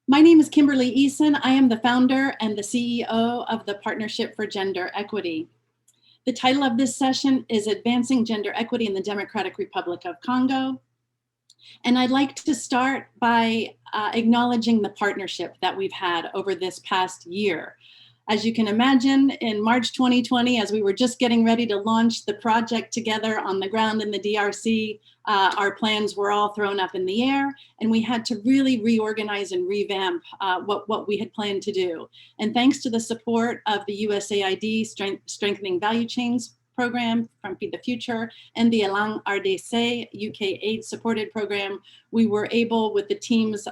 My name is Kimberly Eason. I am the founder and the CEO of the Partnership for Gender Equity. The title of this session is Advancing Gender Equity in the Democratic Republic of Congo. And I'd like to start by acknowledging the partnership that we've had over this past year. As you can imagine, in March 2020, as we were just getting ready to launch the project together on the ground in the DRC, our plans were all thrown up in the air, and we had to really reorganize and revamp what we had planned to do. And thanks to the support of the USAID Strengthening Value Chains program from Feed the Future and the Elan RDC UK aid supported program, we were able, with the team's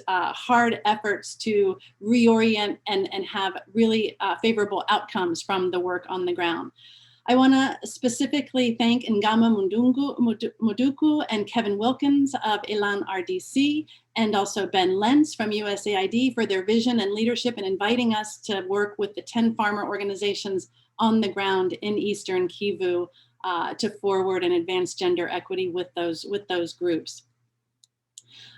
hard efforts, to reorient and have really favorable outcomes from the work on the ground. I want to specifically thank Ngama Muduku and Kevin Wilkins of Elan RDC, and also Ben Lentz from USAID for their vision and leadership in inviting us to work with the 10 farmer organizations on the ground in Eastern Kivu to forward and advance gender equity with those groups.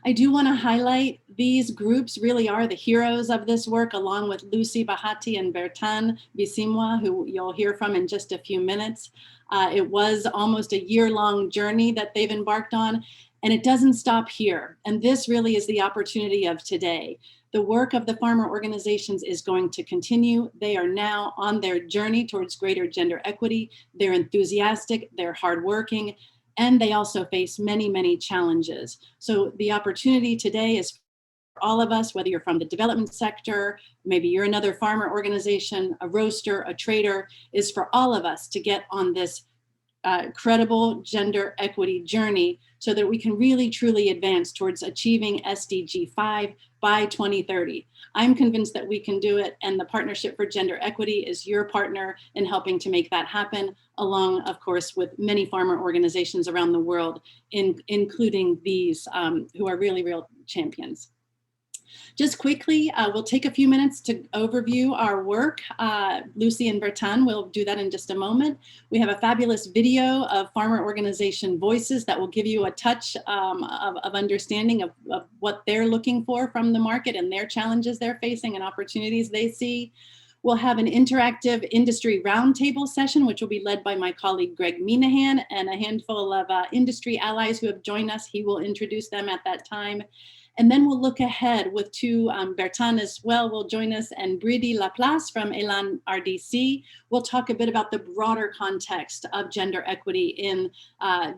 I do want to highlight these groups really are the heroes of this work, along with Lucy Bahati and Bertan Bisimwa, who you'll hear from in just a few minutes. It was almost a year-long journey that they've embarked on, and it doesn't stop here. And this really is the opportunity of today. The work of the farmer organizations is going to continue. They are now on their journey towards greater gender equity. They're enthusiastic, they're hardworking, and they also face many, many challenges. So the opportunity today is for all of us, whether you're from the development sector, maybe you're another farmer organization, a roaster, a trader, is for all of us to get on this credible gender equity journey so that we can really truly advance towards achieving SDG 5 by 2030. I'm convinced that we can do it, and the Partnership for Gender Equity is your partner in helping to make that happen, along, of course, with many farmer organizations around the world, including these who are really real champions. Just quickly, we'll take a few minutes to overview our work. Lucy and Bertan will do that in just a moment. We have a fabulous video of farmer organization voices that will give you a touch of understanding of what they're looking for from the market and their challenges they're facing and opportunities they see. We'll have an interactive industry roundtable session, which will be led by my colleague, Greg Minahan, and a handful of industry allies who have joined us. He will introduce them at that time. And then we'll look ahead with two, Bertan as well will join us, and Bridi Laplace from Elan RDC. We'll talk a bit about the broader context of gender equity in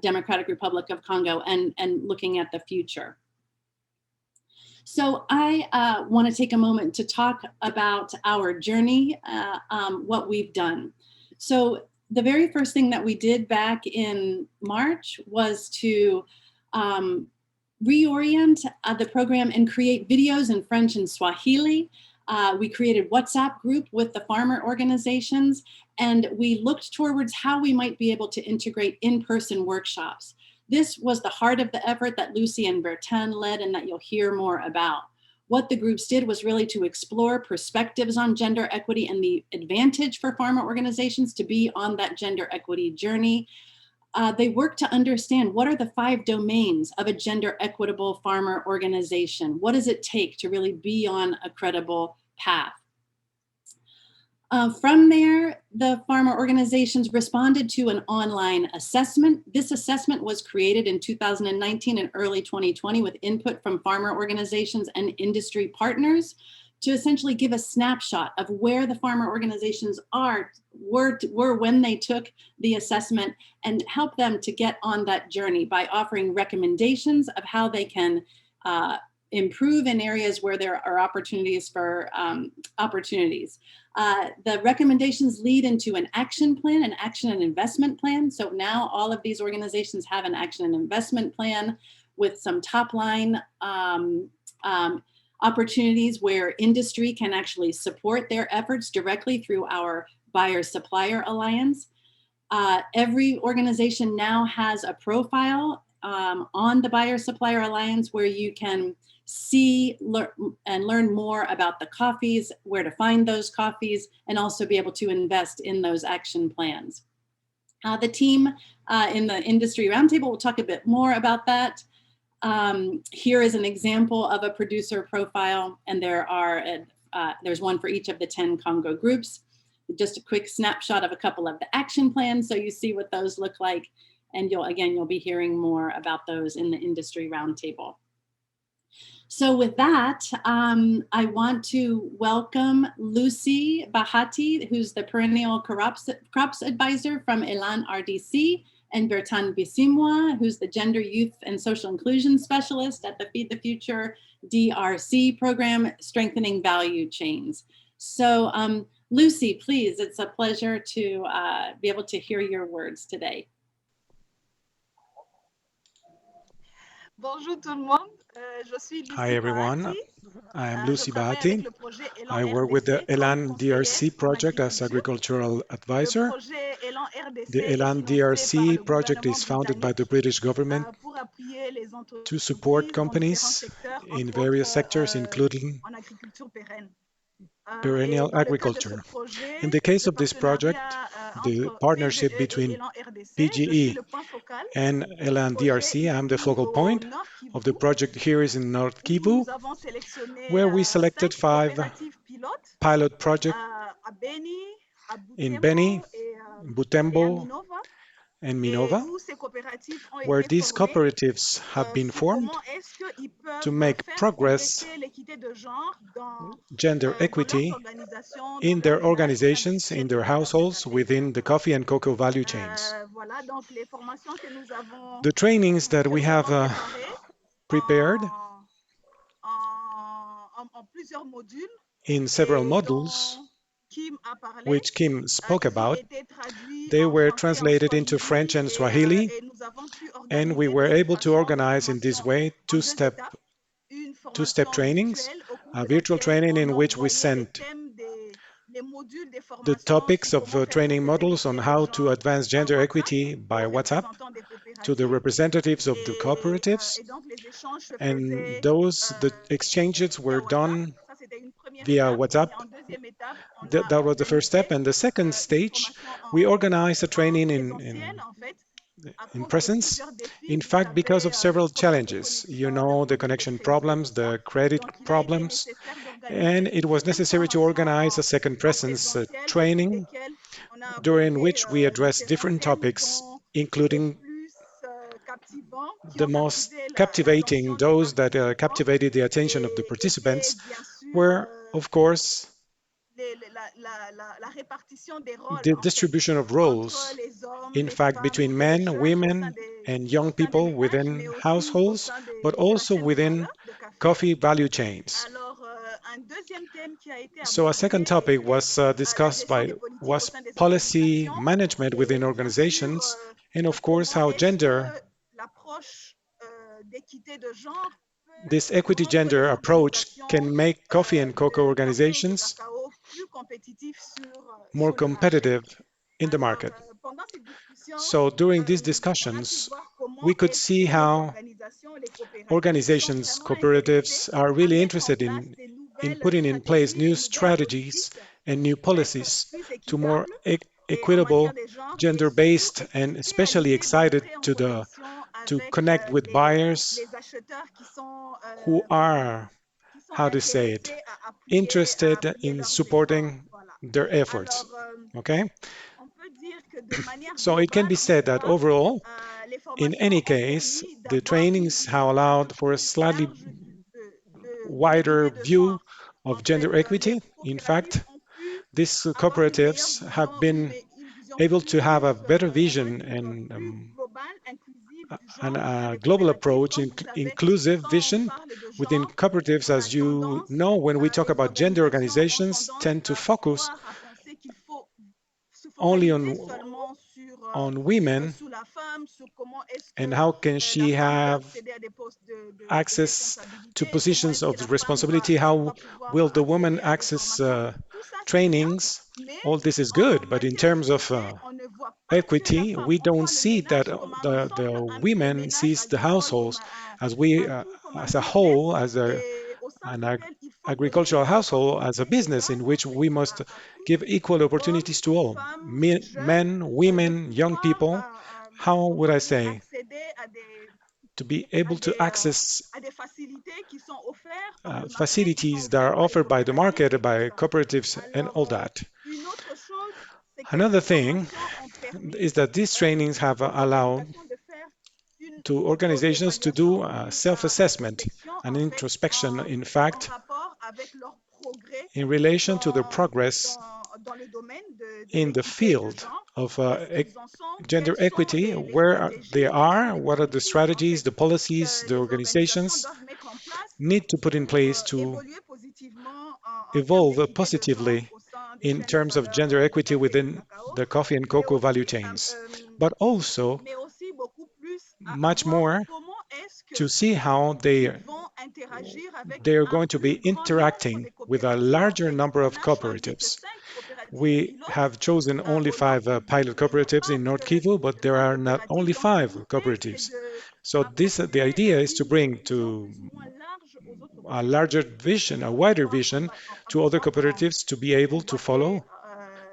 Democratic Republic of Congo and looking at the future. So I want to take a moment to talk about our journey, what we've done. So the very first thing that we did back in March was to reorient the program and create videos in French and Swahili. We created WhatsApp group with the farmer organizations, and we looked towards how we might be able to integrate in-person workshops. This was the heart of the effort that Lucy and Bertan led and that you'll hear more about. What the groups did was really to explore perspectives on gender equity and the advantage for farmer organizations to be on that gender equity journey. They work to understand what are the 5 domains of a gender equitable farmer organization. What does it take to really be on a credible path? From there, the farmer organizations responded to an online assessment. This assessment was created in 2019 and early 2020 with input from farmer organizations and industry partners to essentially give a snapshot of where the farmer organizations were when they took the assessment and help them to get on that journey by offering recommendations of how they can improve in areas where there are opportunities for opportunities. The recommendations lead into an action plan, an action and investment plan. So now all of these organizations have an action and investment plan with some top line opportunities where industry can actually support their efforts directly through our buyer-supplier alliance. Every organization now has a profile on the buyer-supplier alliance where you can see and learn more about the coffees, where to find those coffees, and also be able to invest in those action plans. The team in the industry roundtable will talk a bit more about that. Here is an example of a producer profile, and there's one for each of the 10 Congo groups. Just a quick snapshot of a couple of the action plans so you see what those look like. And you'll be hearing more about those in the industry roundtable. So with that, I want to welcome Lucy Bahati, who's the Perennial Crops Advisor from Elan RDC, and Bertrand Bisimwa, who's the Gender, Youth, and Social Inclusion Specialist at the Feed the Future DRC program, Strengthening Value Chains. So Lucy, please, it's a pleasure to be able to hear your words today. Bonjour tout le monde. Hi everyone, I am Lucy Bahati. I work with the Elan DRC project as agricultural advisor. The Elan DRC project is founded by the British government to support companies in various sectors, including perennial agriculture. In the case of this project, the partnership between PGE and Elan DRC, I'm the focal point of the project here is in North Kivu, where we selected 5 pilot projects in Beni, Butembo, and Minova, where these cooperatives have been formed to make progress gender equity in their organizations, in their households, within the coffee and cocoa value chains. The trainings that we have prepared in several modules, which Kim spoke about, they were translated into French and Swahili, and we were able to organize in this way two-step trainings, a virtual training in which we sent the topics of training modules on how to advance gender equity by WhatsApp to the representatives of the cooperatives, and the exchanges were done via WhatsApp. That was the first step. And the second stage, we organized a training in presence, in fact, because of several challenges. You know, the connection problems, the credit problems, and it was necessary to organize a second presence training during which we addressed different topics, including the most captivating, those that captivated the attention of the participants were, of course, the distribution of roles, in fact, between men, women, and young people within households, but also within coffee value chains. So a second topic was discussed was policy management within organizations, and of course how this equity gender approach can make coffee and cocoa organizations more competitive in the market. So during these discussions, we could see how organizations, cooperatives are really interested in putting in place new strategies and new policies to more equitable, gender-based, and especially excited to connect with buyers who are, how to say it, interested in supporting their efforts. Okay? So it can be said that overall, in any case, the trainings have allowed for a slightly wider view of gender equity. In fact, these cooperatives have been able to have a better vision and a global approach, inclusive vision within cooperatives. As you know, when we talk about gender, organizations tend to focus only on women and how can she have access to positions of responsibility, how will the woman access trainings. All this is good, but in terms of equity, we don't see that the women sees the households as as a whole, as an agricultural household, as a business in which we must give equal opportunities to all, men, women, young people. How would I say? to be able to access à des facilités qui sont offertes par le marché, qui sont facilities that are offertes par les offered by the market, coopératives, by tout ça. cooperatives, and all Alors, that. une autre chose, c'est que Another ces thing formations ont permis is that these trainings have aux allowed organisations de faire une to organizations to auto-évaluation, do une self-assessment, réflexion an en fait introspection, in en fact, rapport avec leur progrès in relation to the progress dans le domaine de in the l'équité de field genre, of où est-ce qu'ils en sont, gender quelles sont equity, les where they stratégies, quels sont are, les what are the discours en strategies, fait the policies que the les organisations organizations doivent mettre en place need to put in pour place to évoluer positivement en termes evolve d'équité de genre positively au sein des in chaînes de terms of valeur gender du equity café et du within cacao, the coffee and mais cocoa aussi, value chains, but also mais aussi beaucoup plus à much voir more comment est-ce to que see how ils vont interagir avec they are un going to be plus grand nombre de interacting with a coopératives. En larger fait, number on of a choisi que cooperatives. 5 coopératives We pilotes have chosen only au Nord 5 Kivu, pilot mais il n'y a cooperatives pas in North que Kivu, but there 5 are not only coopératives. Donc, 5 l'idée, c'est cooperatives. So the d'apporter idea is to une bring vision to plus ou moins large aux autres a larger coopératives vision, a pour wider pouvoir, vision to other cooperatives to be able to emboîter follow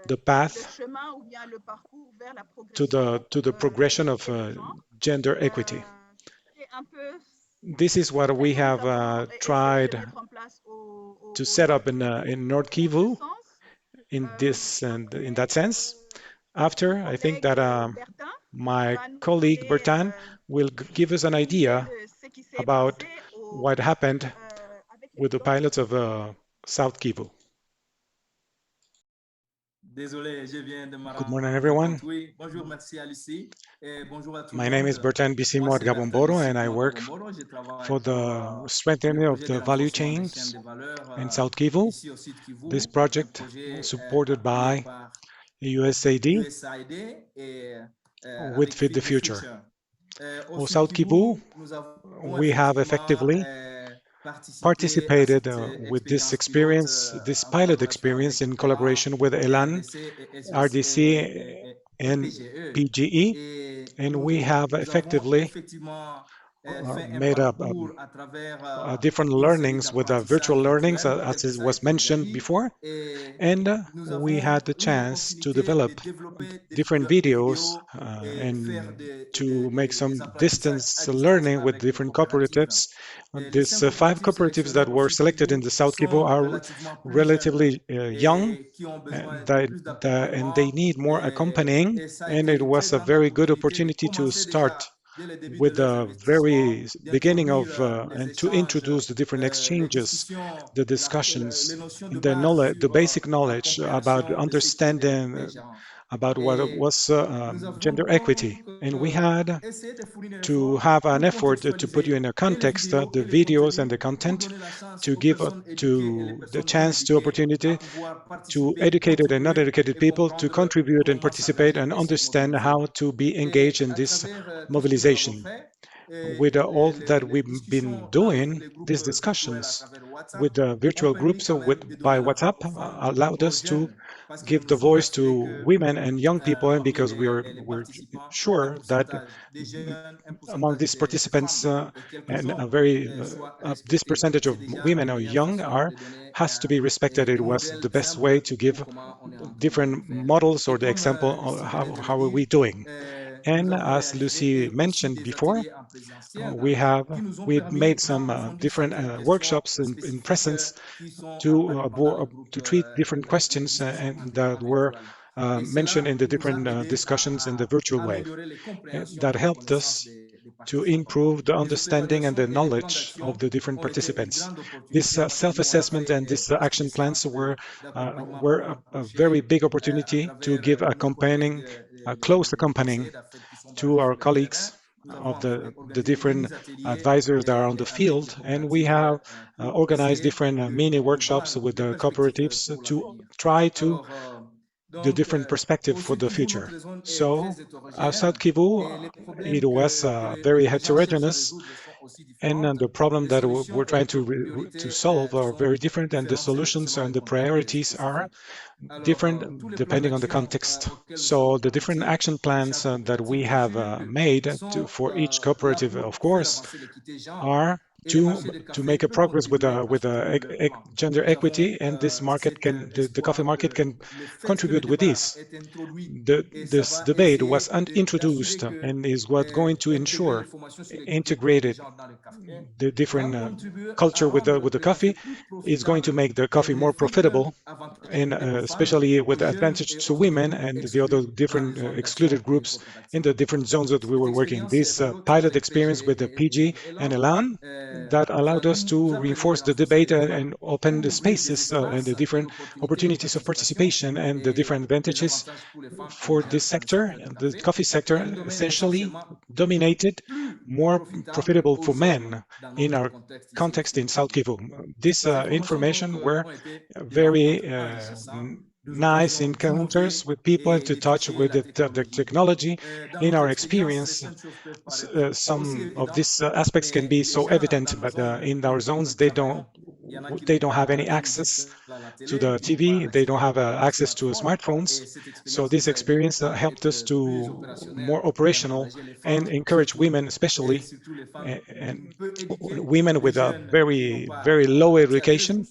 the le path chemin ou bien le parcours vers la to progression the de progression of l'équité de genre. gender equity. C'est un peu This is what ce we que nous have avons essayé de tried mettre en place to au set Nord up Kivu. in North En ce Kivu sens, in this and in that après, sense. After, mon I think collègue that Bertin my va nous colleague donner Bertan will give us an une idée idea de ce qui s'est about passé what happened avec les with the pilotes. pilots of South Kivu. Désolé, je viens de me Good morning, rendre everyone. compte. Oui, bonjour, merci à Lucie. Et bonjour à tout le My name is monde. Bertan Moi, Bisimot c'est Bertrand Gabomboro, and I Bisimwa work Kabomboro. Je travaille for pour the le strengthening of projet de the value renforcement des chaînes chains de valeur in South Kivu. ici au site This Kivu, un project projet supported appuyé by par USAID USAID et with avec Feed the Feed the Future. Future. Au For site South Kivu, Kivu, nous avons we have effectivement effectively participer à participated cette with this expérience pilote experience, this en pilot collaboration experience avec in ELAN, collaboration with ELAN, DRC, et SVC RDC, et and PGE. PGE, Et and we have nous avons effectively effectivement fait un made up parcours à travers different une série learnings with virtual d'apprentissages learnings, virtuels, as tel que it ça a was été mentioned déjà dit. before. Et And nous we had avons the eu chance to l'opportunité de develop développer different des videos vidéos et faire and to make des some apprentissages distance à distance learning with avec les different coopératives. cooperatives. Les These 5 coopératives cooperatives sélectionnées that au were site selected in Kivu the South Kivu sont are relativement plus jeunes relatively young, et qui ont besoin and de they, plus and they d'accompagnement. need more accompanying. Et ça a And été it une très was a grande very good opportunité de opportunity to commencer start déjà dès le début de with leurs the investissements, very beginning d'introduire of les and to échanges, introduce the different les exchanges, discussions, the les discussions, notions de and the base knowledge, the sur basic la knowledge about compréhension de ce qui est understanding les gens. about what it Et was nous avons gender equity. donc And we had essayé de fournir un to effort have an pour effort to put you in contextualiser a et les context, vidéos the et le videos and the contenu pour content, donner la chance to aux give personnes éduquées et les to the personnes non chance to éduquées à opportunity pouvoir to participer, educated and not contribuer educated et people to comprendre contribute and comment participate s'engager and et se understand mobiliser. how to be engaged Et in à this travers tout ce que nous avons mobilization. fait, With all that les we've been discussions avec doing, les groupes these virtuels à discussions travers WhatsApp with the ont virtual permis groups quand with même de by donner la WhatsApp voix aux femmes allowed et aux us to jeunes parce que give nous the sommes voice to assurés que women and young people, and parmi because les we're participants, un sure that pourcentage des jeunes, un among pourcentage these des participants femmes et quelques and a hommes very soient this respectés. percentage of C'est déjà women une or meilleure young façon are de donner has to be respected. It un was the modèle best way simple to pour give comment on est en train de le different faire. models or Et the comme example of Lucie venait de le how are dire, we doing. nous And avons as réalisé Lucy aussi mentioned des before, ateliers en présentiel qui nous ont we permis made some d'approfondir different certaines questions workshops in spécifiques presence qui sont to apparues pendant les groupes, treat different les questions discussions and that were virtuelles. Et mentioned in cela the nous a different aidé discussions in the virtual à way. améliorer les compréhensions That et les helped connaissances us des to participants. improve the Les understanding and the auto-évaluations et les plans knowledge of d'action the different ont été une participants. grande This opportunité parce que nous, on a self-assessment and fait these presque action des plans séances d'accompagnement were pour a very rapprocher big opportunity à to give travers nos collègues, accompanying, close les accompanying conseillers d'affaires qui sont to basés our sur le terrain. colleagues Nous avons of the organisé des different mini-ateliers advisors that are on the avec les field, and we coopératives have pour organized essayer different mini de workshops voir with des the perspectives cooperatives pour to l'avenir. try to Alors, the donc, different perspective au for Sud the Kivu, future. notre zone est So très hétérogène South Kivu, et les problèmes it was que very les gens cherchent à heterogeneous, résoudre sont aussi and différentes. the problem Les that solutions we're et les trying to to priorités solve are sont very different, and the différentes solutions selon les and the contextes priorities are spécifiques. Alors, tous different les plans depending on the d'action context. auxquels nous sommes So the different aboutis action pour plans chaque that we coopérative bien have sûr made sont for each là cooperative, pour of faire course, avancer l'équité genre are to make a progress with gender equity, and this market can the coffee market can contribute with this. This debate was introduced and is what going to ensure integrated the different culture with the coffee. Is going to make the coffee more profitable, and especially with advantage to women and the other different excluded groups in the different zones that we were working. This pilot experience with the PG and Elan that allowed us to reinforce the debate and open the spaces and the different opportunities of participation and the different advantages for this sector. The coffee sector essentially dominated, more profitable for men in our context in South Kivu. This information were very nice encounters with people and to touch with the technology. In our experience, some of these aspects can be so evident, but in our zones they don't have any access to the TV, they don't have access to smartphones. So this experience helped us to more operational and encourage women, especially and women with a very low education,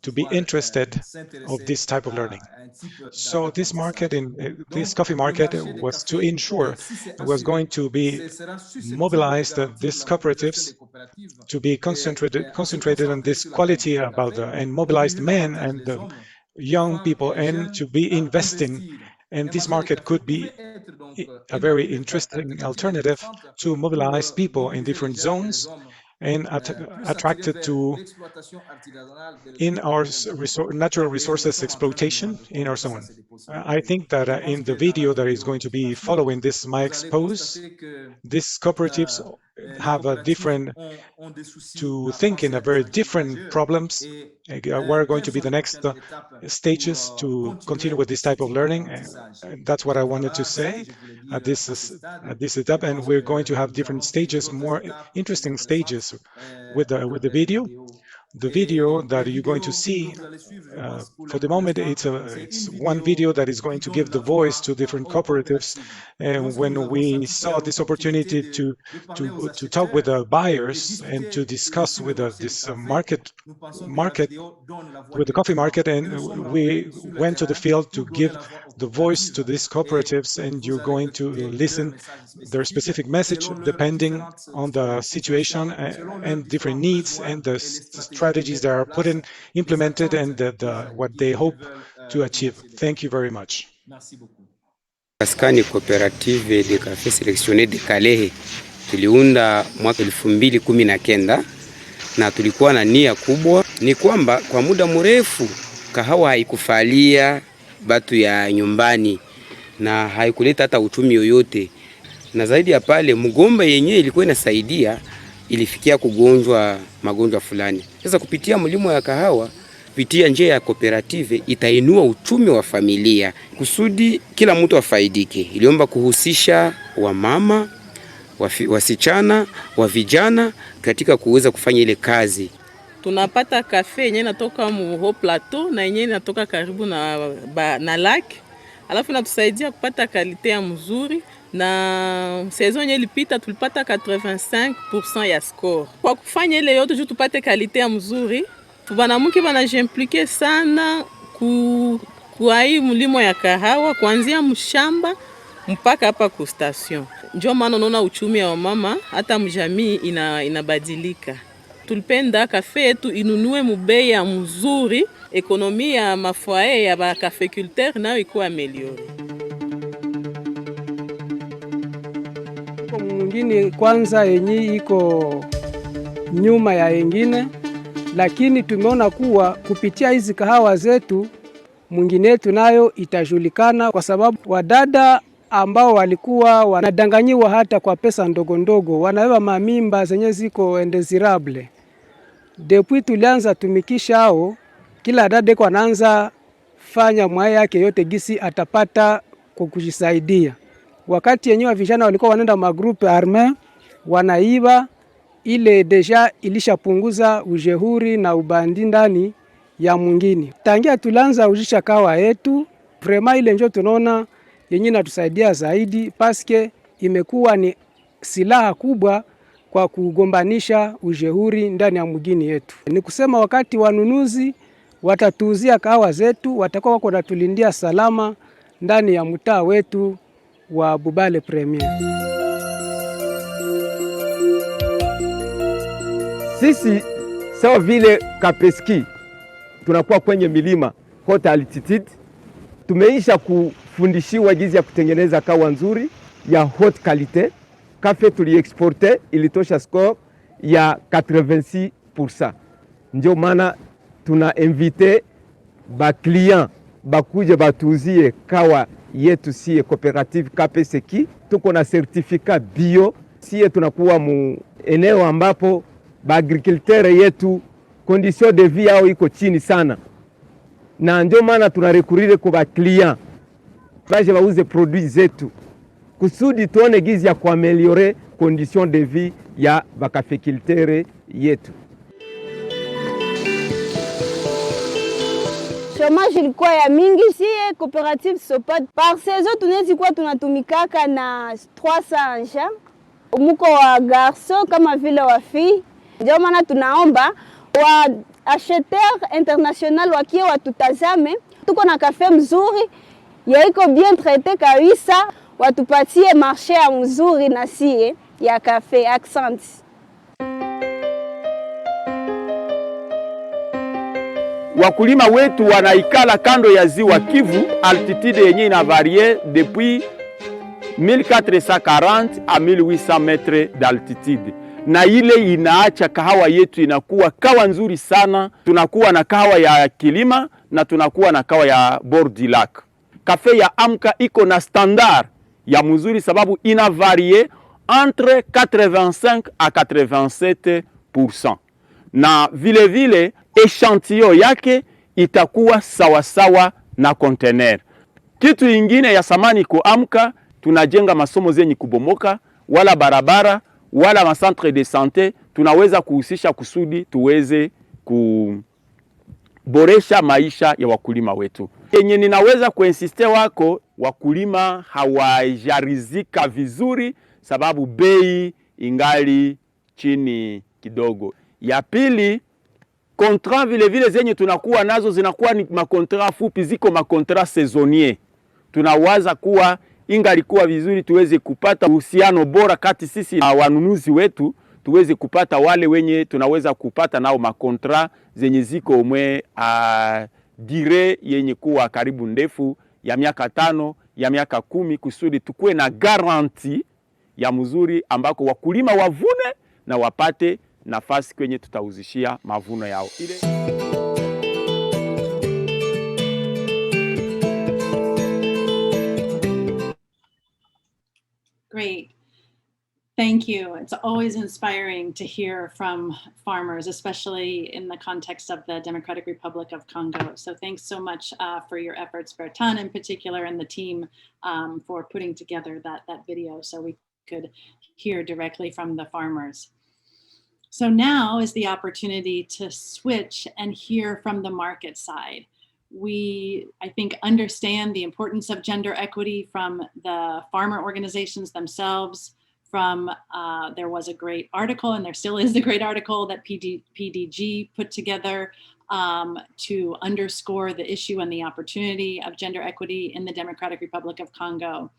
to be interested of this type of learning. So this market in this coffee market was to ensure it was going to be mobilized these cooperatives to be concentrated on this quality about and mobilized men and the young people, and to be investing. And this market could be a very interesting alternative to mobilize people in different zones and attracted to in our natural resources exploitation in our zone. I think that in the video that is going to be following this my expose, these cooperatives have a different to think in a very different problems. What are going to be the next stages to continue with this type of learning? And that's what I wanted to say at this etap. And we're going to have different stages, more interesting stages with the video. The video that you're going to see, for the moment, it's one video that is going to give the voice to different cooperatives. And when we saw this opportunity to talk with the buyers and to discuss with this market with the coffee market, and we went to the field to give the voice to these cooperatives, and you're going to listen their specific message depending on the situation and different needs and the strategies that are implemented and what they hope to achieve. Thank you very much. Askani Cooperative de Café Selectionné de Kalehe tuliunda mwaka 2019 na tulikuwa na nia kubwa, ni kwamba kwa muda mrefu kahawa haikufalia batu ya nyumbani na haikuleta hata uchumi yoyote, na zaidi ya pale mgomba yenyewe ilikuwa inasaidia, ilifikia magonjwa fulani. Sasa kupitia mlimo ya kahawa kupitia njia ya kooperative itainua uchumi wa familia kusudi kila mtu afaidike. Iliomba kuhusisha wamama, wasichana, wa vijana katika kuweza kufanya ile kazi. Tunapata kafe yenyewe inatoka mu plateau na yenyewe inatoka karibu na lake. Alafu inatusaidia kupata kalite ya mzuri, na saison yenyewe ilipita tulipata 85% ya score. Kwa kufanya ile yote juu tupate kalite ya mzuri, banamuke banajimplike sana kwa hii mlimo ya kahawa kuanzia mshamba mpaka hapa ku station. Ndio maana unaona uchumi wa mama hata mjamii inabadilika. Tulipenda kafe yetu inunue mubei ya mzuri, ekonomi ya mafoyer ya ba caféculteur nayo iko ameliore. Mwingine kwanza yenye iko nyuma ya wengine, lakini tumeona kuwa kupitia hizi kahawa zetu mwingine yetu nayo itajulikana, kwa sababu wadada ambao walikuwa wanadanganyiwa hata kwa pesa ndogo ndogo, wanabeba mamimba zenye ziko indesirable. Depuis tulianza tumikisha hao, kila dada kwa anaanza fanya mwaya yake yote gisi atapata kujisaidia. Wakati yenyewe vijana walikuwa wanaenda magrupe arme wanaiba, ile deja ilishapunguza ujehuri na ubandi ndani ya mwingine. Tangia tulanza ujisha kawa yetu, vraiment ile njo tunaona yenyewe inatusaidia zaidi, paske imekuwa ni silaha kubwa kwa kugombanisha ujeuri ndani ya mgini yetu. Ni kusema wakati wanunuzi watatuuzia kahawa zetu, watakuwa wako natulindia salama ndani ya mtaa wetu wa Bubale Premier. Sisi sawa vile Kapeski tunakuwa kwenye milima haute altitude, tumeisha kufundishiwa jinsi ya kutengeneza kahawa nzuri ya haute qualité. Kafe tuliexporte ilitosha score ya 86%. Ndio maana tuna invite ba client bakuje batuuzie kahawa yetu sie cooperative Kapeseki. Tuko na certificat bio, sie tunakuwa mu eneo ambapo ba agriculture yetu condition de vie yao iko chini sana, na ndio maana tunarekurire kwa ba client baje bauze produit zetu kusudi tuone gizi ya kuameliore condition de vie ya bakafekiltere yetu. Chômage ilikuwa ya mingi, sie coopérative Sopad par saison tunaweza kuwa tunatumikaka na 300 agents, muko wa garso kama vile wa fille. Ndio maana tunaomba wa acheteur international wakie watutazame, tuko na kafe mzuri ya iko bien traité kabisa, watupatie marché ya mzuri na sie ya kafe accent. Wakulima wetu wanaikala kando ya ziwa Kivu, altitude yenye ina varie depuis 1440 à 1800 metres d'altitude, na ile inaacha kahawa yetu inakuwa kawa nzuri sana. Tunakuwa na kahawa ya kilima na tunakuwa na kahawa ya bord du lac. Kafe ya Amka iko na standard ya mzuri sababu ina varie entre 85 à 87%, na vile vile echantillon yake itakuwa sawasawa na container. Kitu ingine ya samani ko Amka, tunajenga masomo zenye kubomoka wala barabara wala ma centre de santé, tunaweza kuhusisha kusudi tuweze kuboresha maisha ya wakulima wetu. Yenye ninaweza kuinsiste wako, wakulima hawajarizika vizuri sababu bei ingali chini kidogo. Ya pili, contrat vile vile zenye tunakuwa nazo zinakuwa ni makontra fupi, ziko makontra saisonnier. Tunawaza kuwa ingalikuwa vizuri tuweze kupata uhusiano bora kati sisi na wanunuzi wetu, tuweze kupata wale wenye tunaweza kupata nao makontra zenye ziko umwe dire yenye kuwa karibu ndefu ya miaka 5 ya miaka 10, kusudi tukue na garanti ya mzuri ambako wakulima wavune na wapate nafasi kwenye tutauzishia mavuno yao. Great. Thank you. It's always inspiring to hear from farmers, especially in the context of the Democratic Republic of Congo. So thanks so much for your efforts, Bertan in particular, and the team for putting together that video so we could hear directly from the farmers. So now is the opportunity to switch and hear from the market side. We, I think, understand the importance of gender equity from the farmer organizations themselves. From there was a great article, and there still is a great article that PDG put together to underscore the issue and the opportunity of gender equity in the Democratic Republic of Congo.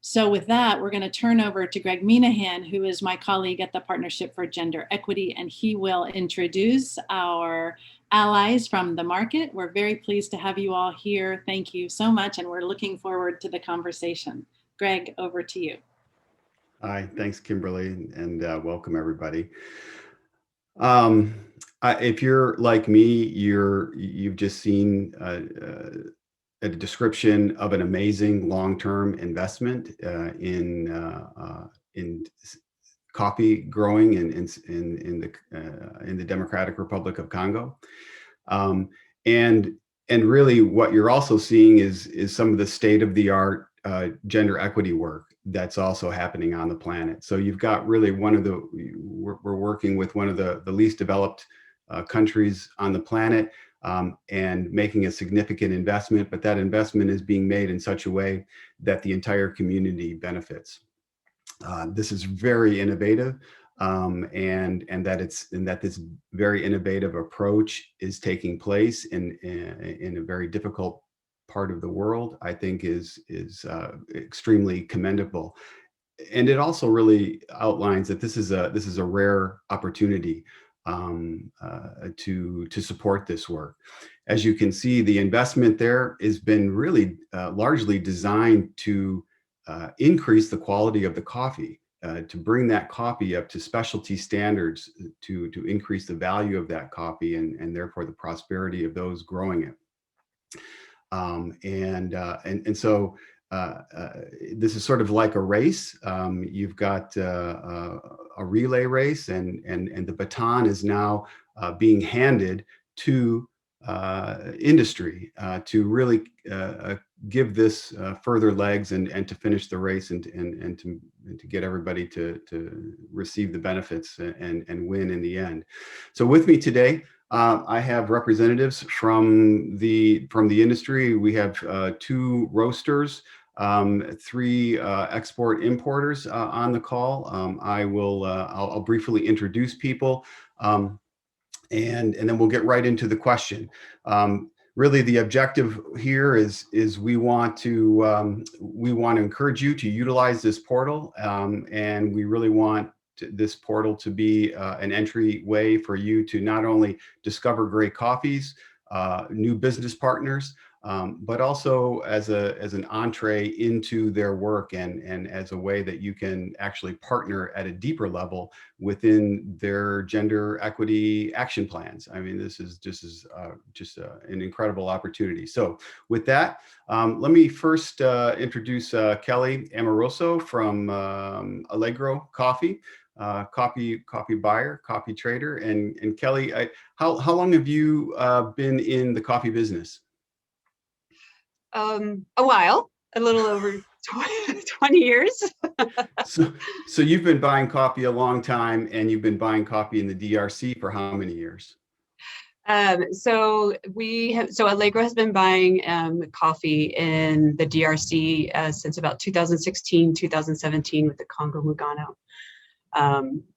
So with that, we're going to turn over to Greg Minahan, who is my colleague at the Partnership for Gender Equity, and he will introduce our allies from the market. We're very pleased to have you all here. Thank you so much, and we're looking forward to the conversation. Greg, over to you. Hi, thanks, Kimberly, and welcome everybody. If you're like me, you've just seen a description of an amazing long-term investment in coffee growing in the Democratic Republic of Congo, and really what you're also seeing is some of the state-of-the-art gender equity work that's also happening on the planet. So you've got really we're working with one of the least developed countries on the planet, and making a significant investment, but that investment is being made in such a way that the entire community benefits. This is very innovative. and that this very innovative approach is taking place in a very difficult part of the world, I think is extremely commendable. And it also really outlines that this is a rare opportunity to support this work. As you can see, the investment there has been really largely designed to increase the quality of the coffee, to bring that coffee up to specialty standards, to increase the value of that coffee and therefore the prosperity of those growing it. So this is sort of like a race. You've got a relay race, and the baton is now being handed to industry to really give this further legs and to finish the race and to get everybody to receive the benefits and win in the end. So with me today, I have representatives from the industry. We have 2 roasters, 3 export importers on the call. I'll briefly introduce people, and then we'll get right into the question. Really, the objective here is we want to encourage you to utilize this portal, and we really want this portal to be an entry way for you to not only discover great coffees, new business partners, but also as an entree into their work and as a way that you can actually partner at a deeper level within their gender equity action plans. I mean, this is just an incredible opportunity. So with that, let me first introduce Kelly Amoroso from Allegro Coffee. Coffee buyer, coffee trader, and Kelly, how long have you been in the coffee business? A while, a little over 20 years. So you've been buying coffee a long time, and you've been buying coffee in the DRC for how many years? So Allegro has been buying coffee in the DRC since about 2016, 2017 with the Congo Mugano.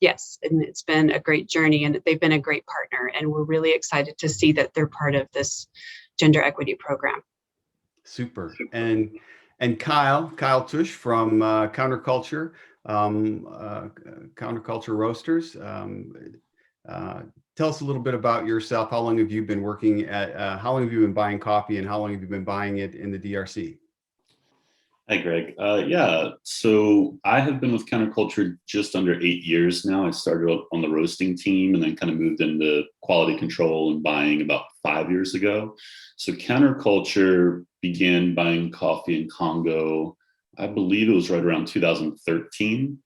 Yes, and it's been a great journey, and they've been a great partner, and we're really excited to see that they're part of this gender equity program. Super. And Kyle Tush from Counterculture Roasters. Tell us a little bit about yourself. How long have you been how long have you been buying coffee, and how long have you been buying it in the DRC? Hi, Greg. Yeah, so I have been with Counterculture just under 8 years now. I started on the roasting team and then kind of moved into quality control and buying about 5 years ago. So Counterculture began buying coffee in Congo, I believe it was right around 2013.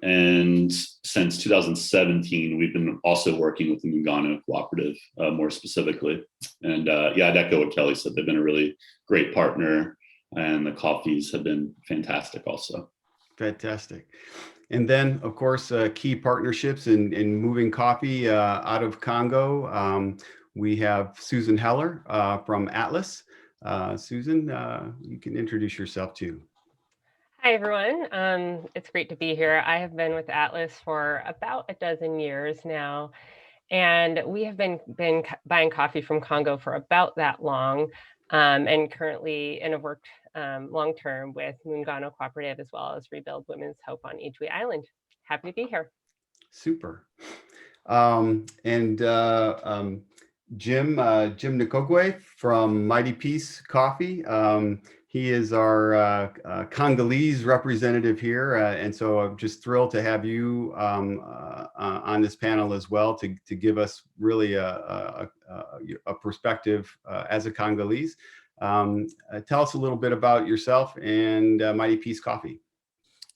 And since 2017, we've been also working with the Mugano Cooperative, more specifically. And yeah, I'd echo what Kelly said. They've been a really great partner, and the coffees have been fantastic also. Fantastic. And then, of course, key partnerships in moving coffee out of Congo. We have Susan Heller from Atlas. Susan, you can introduce yourself too. Hi, everyone. It's great to be here. I have been with Atlas for about a dozen years now, and we have been buying coffee from Congo for about that long, and currently have worked long-term with Mugano Cooperative as well as Rebuild Women's Hope on Ijwi Island. Happy to be here. Super. Jim Nkogwe from Mighty Peace Coffee. He is our Congolese representative here, and so I'm just thrilled to have you on this panel as well to give us really a perspective as a Congolese. Tell us a little bit about yourself and Mighty Peace Coffee.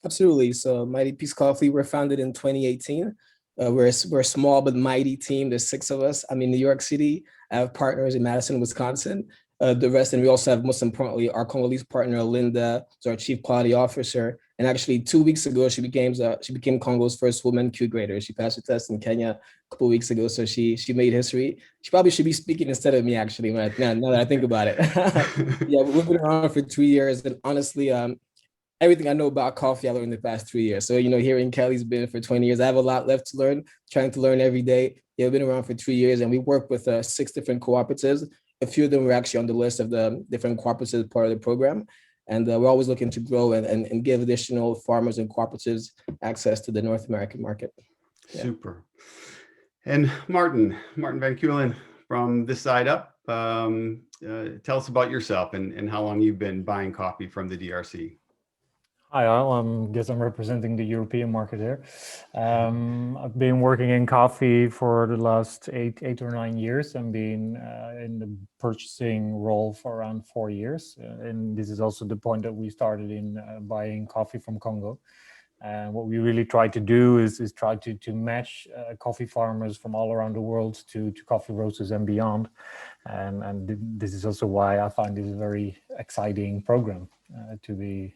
Absolutely. So Mighty Peace Coffee, we're founded in 2018. We're a small but mighty team. There's 6 of us. I'm in New York City. I have partners in Madison, Wisconsin. The rest, and we also have, most importantly, our Congolese partner, Linda, is our Chief Quality Officer. And actually, 2 weeks ago, she became Congo's first woman Q grader. She passed her test in Kenya a couple of weeks ago, so she made history. She probably should be speaking instead of me, actually, now that I think about it. Yeah, we've been around for 3 years, and honestly, everything I know about coffee, I learned in the past 3 years. So, hearing Kelly's been for 20 years, I have a lot left to learn, trying to learn every day. They've been around for 3 years, and we work with 6 different cooperatives. A few of them were actually on the list of the different cooperatives part of the program. And we're always looking to grow and give additional farmers and cooperatives access to the North American market. Yeah. Super. And Martin Van Keulen, from this side up, tell us about yourself and how long you've been buying coffee from the DRC. Hi, I guess I'm representing the European market here. I've been working in coffee for the last eight or 9 years and been in the purchasing role for around 4 years. And this is also the point that we started in buying coffee from Congo. And what we really try to do is try to match coffee farmers from all around the world to coffee roasters and beyond. And this is also why I find this a very exciting program to be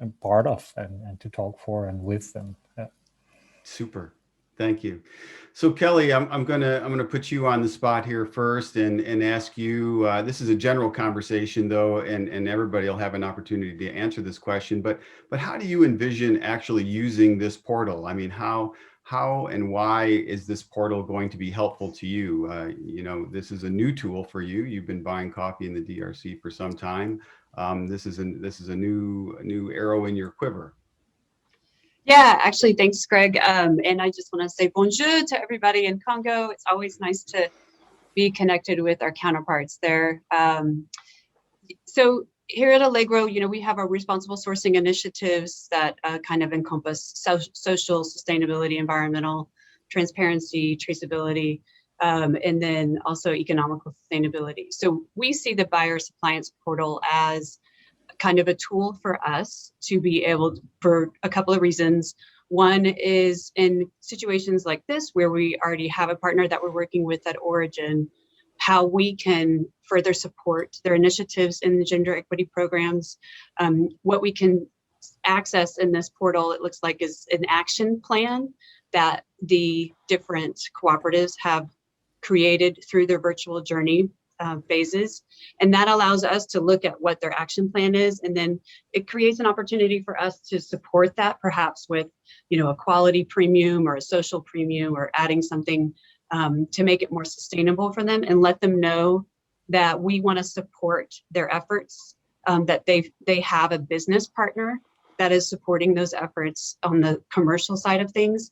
a part of and to talk for and with them. Yeah. Super. Thank you. So Kelly, I'm gonna put you on the spot here first and ask you, this is a general conversation though, and everybody will have an opportunity to answer this question, but how do you envision actually using this portal? I mean, how and why is this portal going to be helpful to you? This is a new tool for you. You've been buying coffee in the DRC for some time. This is a new arrow in your quiver. Yeah, actually, thanks, Greg. And I just want to say bonjour to everybody in Congo. It's always nice to be connected with our counterparts there. So here at Allegro, we have our responsible sourcing initiatives that kind of encompass social sustainability, environmental transparency, traceability, and then also economical sustainability. So we see the buyer suppliance portal as kind of a tool for us to be able to, for a couple of reasons. One is in situations like this where we already have a partner that we're working with at origin, how we can further support their initiatives in the gender equity programs. What we can access in this portal, it looks like, is an action plan that the different cooperatives have created through their virtual journey phases. And that allows us to look at what their action plan is. And then it creates an opportunity for us to support that, perhaps with, a quality premium or a social premium, or adding something to make it more sustainable for them, and let them know that we want to support their efforts, that they have a business partner that is supporting those efforts on the commercial side of things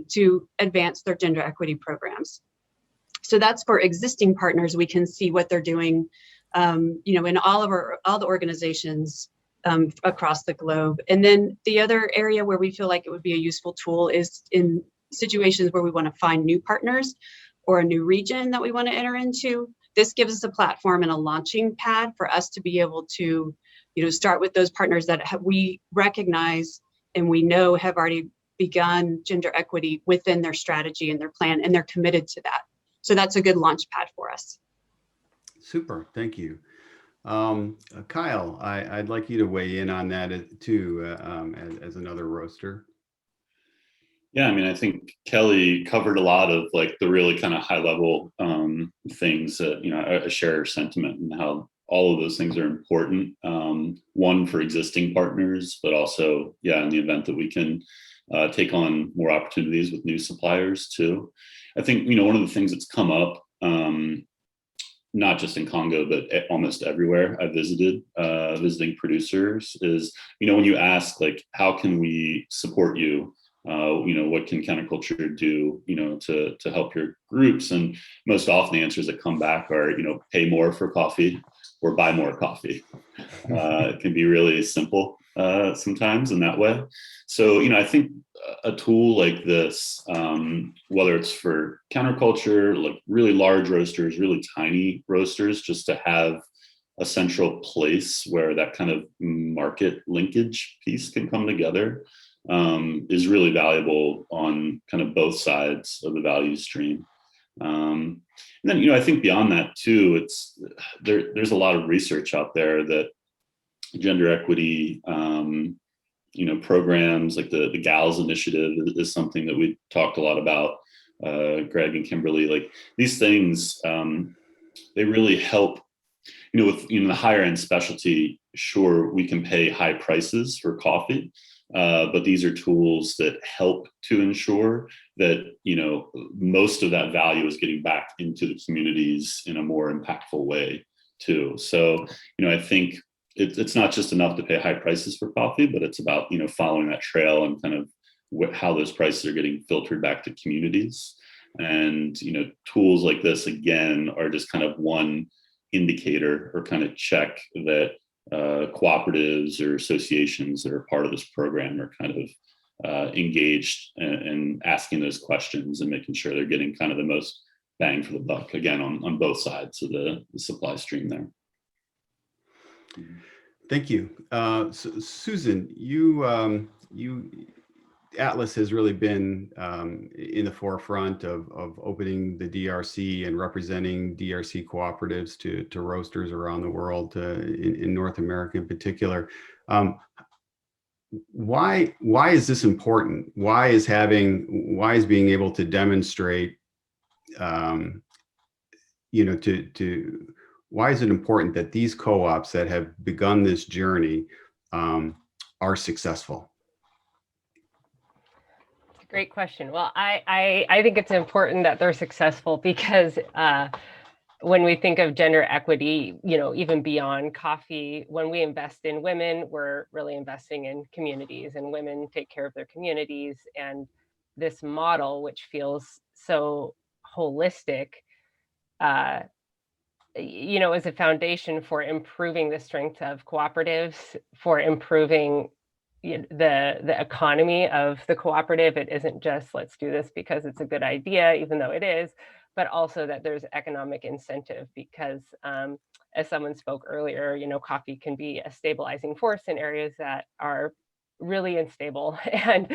to advance their gender equity programs. So that's for existing partners. We can see what they're doing, in all the organizations across the globe. And then the other area where we feel like it would be a useful tool is in situations where we want to find new partners or a new region that we want to enter into. This gives us a platform and a launching pad for us to be able to, start with those partners that we recognize and we know have already begun gender equity within their strategy and their plan, and they're committed to that. So that's a good launch pad for us. Super, thank you. Kyle, I'd like you to weigh in on that too, as another roaster. Yeah, I think Kelly covered a lot of the really kind of high level things that, I share her sentiment and how all of those things are important. One, for existing partners, but also, in the event that we can take on more opportunities with new suppliers too. I think, one of the things that's come up, not just in Congo, but almost everywhere I visited, visiting producers, is, when you ask, how can we support you? What can counterculture do, to help your groups? And most often the answers that come back are, pay more for coffee or buy more coffee. It can be really simple sometimes in that way. So, I think a tool like this, whether it's for counterculture, really large roasters, really tiny roasters, just to have a central place where that kind of market linkage piece can come together, is really valuable on kind of both sides of the value stream. And then, I think beyond that too, there's a lot of research out there that gender equity, programs like the GALS initiative is something that we talked a lot about, Greg and Kimberly. These things, they really help. with the higher end specialty, sure, we can pay high prices for coffee, but these are tools that help to ensure that most of that value is getting back into the communities in a more impactful way too. So I think it's not just enough to pay high prices for coffee, but it's about following that trail and kind of how those prices are getting filtered back to communities. And tools like this again are just kind of one indicator or kind of check that cooperatives or associations that are part of this program are kind of engaged and asking those questions and making sure they're getting kind of the most bang for the buck, again, on both sides of the supply stream there. Thank you. So Susan, Atlas has really been in the forefront of opening the DRC and representing DRC cooperatives to roasters around the world, in North America in particular. Why is this important? Why is being able to demonstrate, why is it important that these co-ops that have begun this journey are successful? Great question. Well, I think it's important that they're successful because when we think of gender equity, even beyond coffee, when we invest in women, we're really investing in communities, and women take care of their communities. And this model, which feels so holistic, is a foundation for improving the strength of cooperatives, for improving the economy of the cooperative. It isn't just let's do this because it's a good idea, even though it is, but also that there's economic incentive because as someone spoke earlier, coffee can be a stabilizing force in areas that are really unstable and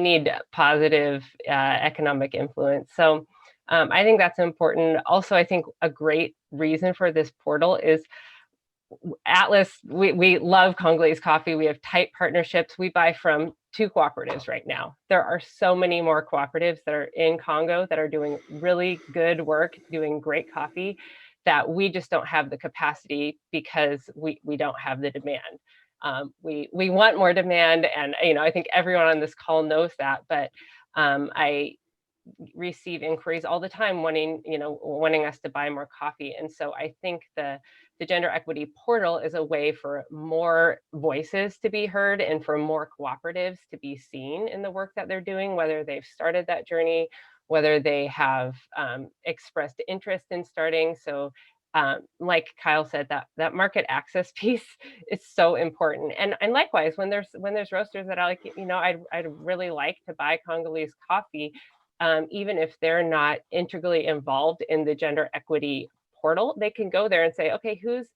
need positive economic influence. So I think that's important. Also, I think a great reason for this portal is Atlas, we love Congolese coffee. We have tight partnerships. We buy from 2 cooperatives right now. There are so many more cooperatives that are in Congo that are doing really good work, doing great coffee, that we just don't have the capacity because we don't have the demand. We want more demand, and I think everyone on this call knows that, but I receive inquiries all the time wanting us to buy more coffee. And so I think the gender equity portal is a way for more voices to be heard and for more cooperatives to be seen in the work that they're doing, whether they've started that journey, whether they have expressed interest in starting. So like Kyle said, that market access piece is so important. And likewise, when there's roasters that are like, I'd really like to buy Congolese coffee, even if they're not integrally involved in the gender equity portal, they can go there and say, okay, who's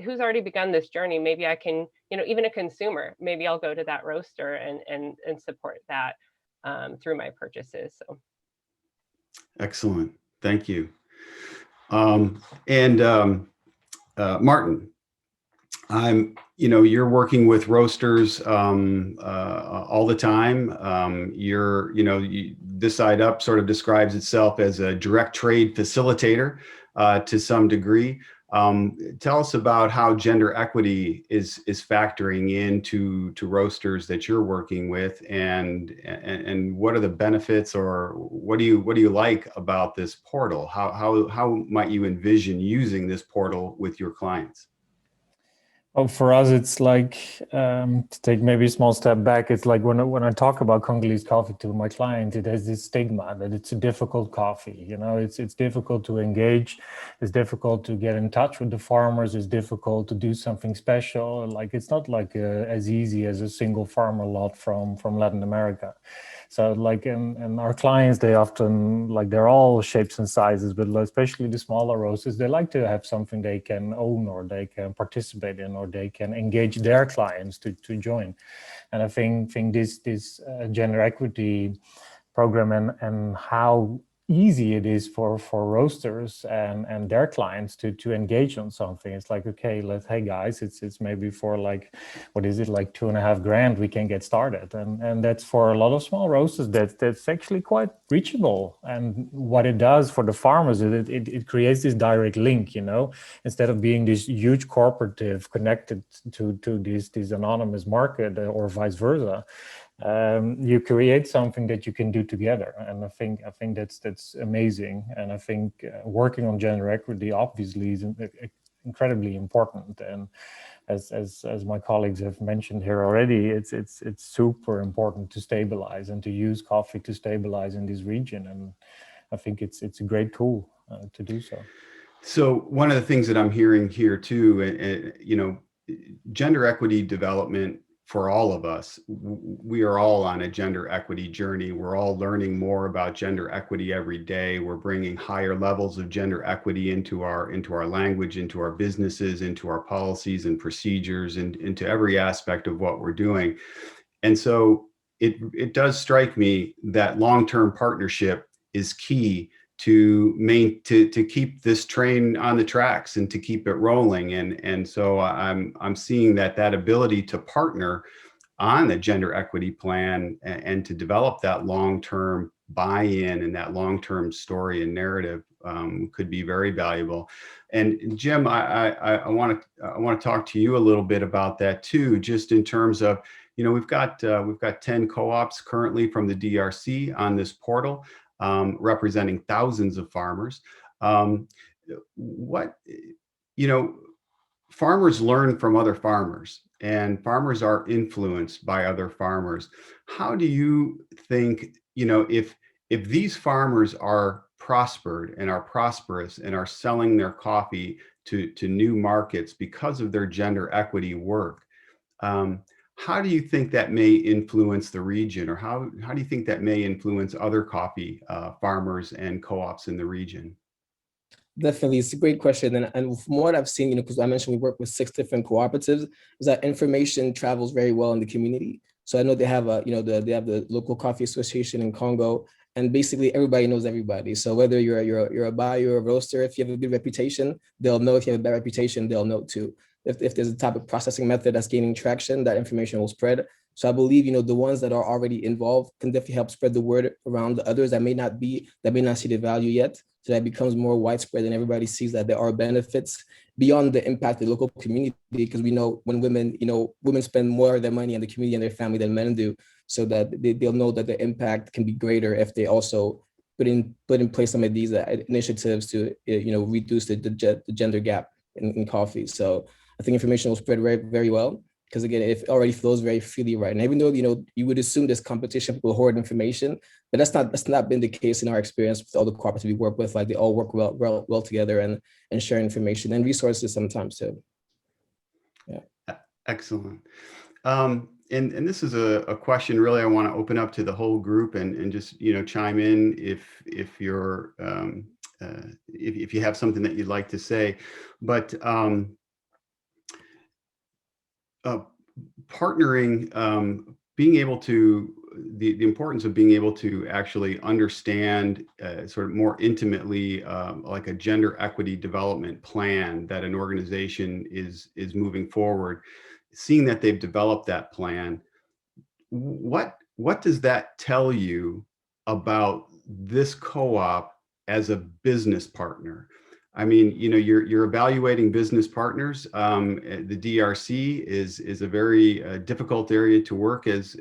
already begun this journey? Maybe I can, even a consumer, maybe I'll go to that roaster and support that through my purchases. So. Excellent, thank you. Martin, you're working with roasters all the time. This Side Up sort of describes itself as a direct trade facilitator to some degree. Tell us about how gender equity is factoring into roasters that you're working with, and what are the benefits, or what do you like about this portal? How might you envision using this portal with your clients? Well, for us, it's like, to take maybe a small step back, it's like when I talk about Congolese coffee to my client, it has this stigma that it's a difficult coffee. It's difficult to engage. It's difficult to get in touch with the farmers. It's difficult to do something special. Like, it's not like as easy as a single farmer lot from Latin America. So like, and our clients, they often, like, they're all shapes and sizes, but especially the smaller roasters, they like to have something they can own, or they can participate in, or they can engage their clients to join. And I think this gender equity program and how easy it is for roasters and their clients to engage on something. It's like, okay, hey guys, it's maybe for like, what is it, like $2,500 we can get started, and that's for a lot of small roasters that's actually quite reachable. And what it does for the farmers is it creates this direct link, you know, instead of being this huge corporative connected to this anonymous market or vice versa. You create something that you can do together, and I think that's amazing. And I think working on gender equity obviously is incredibly important. And as my colleagues have mentioned here already, it's super important to stabilize and to use coffee to stabilize in this region. And I think it's a great tool to do so. So one of the things that I'm hearing here too, you know, gender equity development for all of us, we are all on a gender equity journey. We're all learning more about gender equity every day. We're bringing higher levels of gender equity into our language, into our businesses, into our policies and procedures, and into every aspect of what we're doing. And so it does strike me that long-term partnership is key to keep this train on the tracks and to keep it rolling. And so I'm seeing that ability to partner on the gender equity plan and to develop that long-term buy-in and that long-term story and narrative could be very valuable. And Jim, I want to talk to you a little bit about that too, just in terms of, you know, we've got 10 co-ops currently from the DRC on this portal, representing thousands of farmers. Farmers learn from other farmers, and farmers are influenced by other farmers. How do you think, you know, if these farmers are prospered and are prosperous and are selling their coffee to new markets because of their gender equity work, how do you think that may influence the region, or how do you think that may influence other coffee farmers and co-ops in the region? Definitely, it's a great question. And from what I've seen, you know, because I mentioned we work with 6 different cooperatives, is that information travels very well in the community. So I know they have they have the local coffee association in Congo, and basically everybody knows everybody. So whether you're a buyer or a roaster, if you have a good reputation, they'll know. If you have a bad reputation, they'll know too. If there's a type of processing method that's gaining traction, that information will spread. So I believe, you know, the ones that are already involved can definitely help spread the word around the others that may not see the value yet. So that becomes more widespread and everybody sees that there are benefits beyond the impact of the local community, because we know when women spend more of their money on the community and their family than men do, so that they'll know that the impact can be greater if they also put in place some of these initiatives to, you know, reduce the gender gap in coffee. So I think information will spread very, very well, because again, it already flows very freely right. And even though, you know, you would assume there's competition, people hoard information, but that's not been the case in our experience with all the cooperatives we work with. Like, they all work well together and share information and resources sometimes too. Yeah. Excellent. And this is a question really I want to open up to the whole group and just, you know, chime in if you're if you have something that you'd like to say, but partnering, being able to, the importance of being able to actually understand sort of more intimately, like a gender equity development plan that an organization is moving forward, seeing that they've developed that plan, what does that tell you about this co-op as a business partner? I mean, you know, you're evaluating business partners. The DRC is a very difficult area to work, as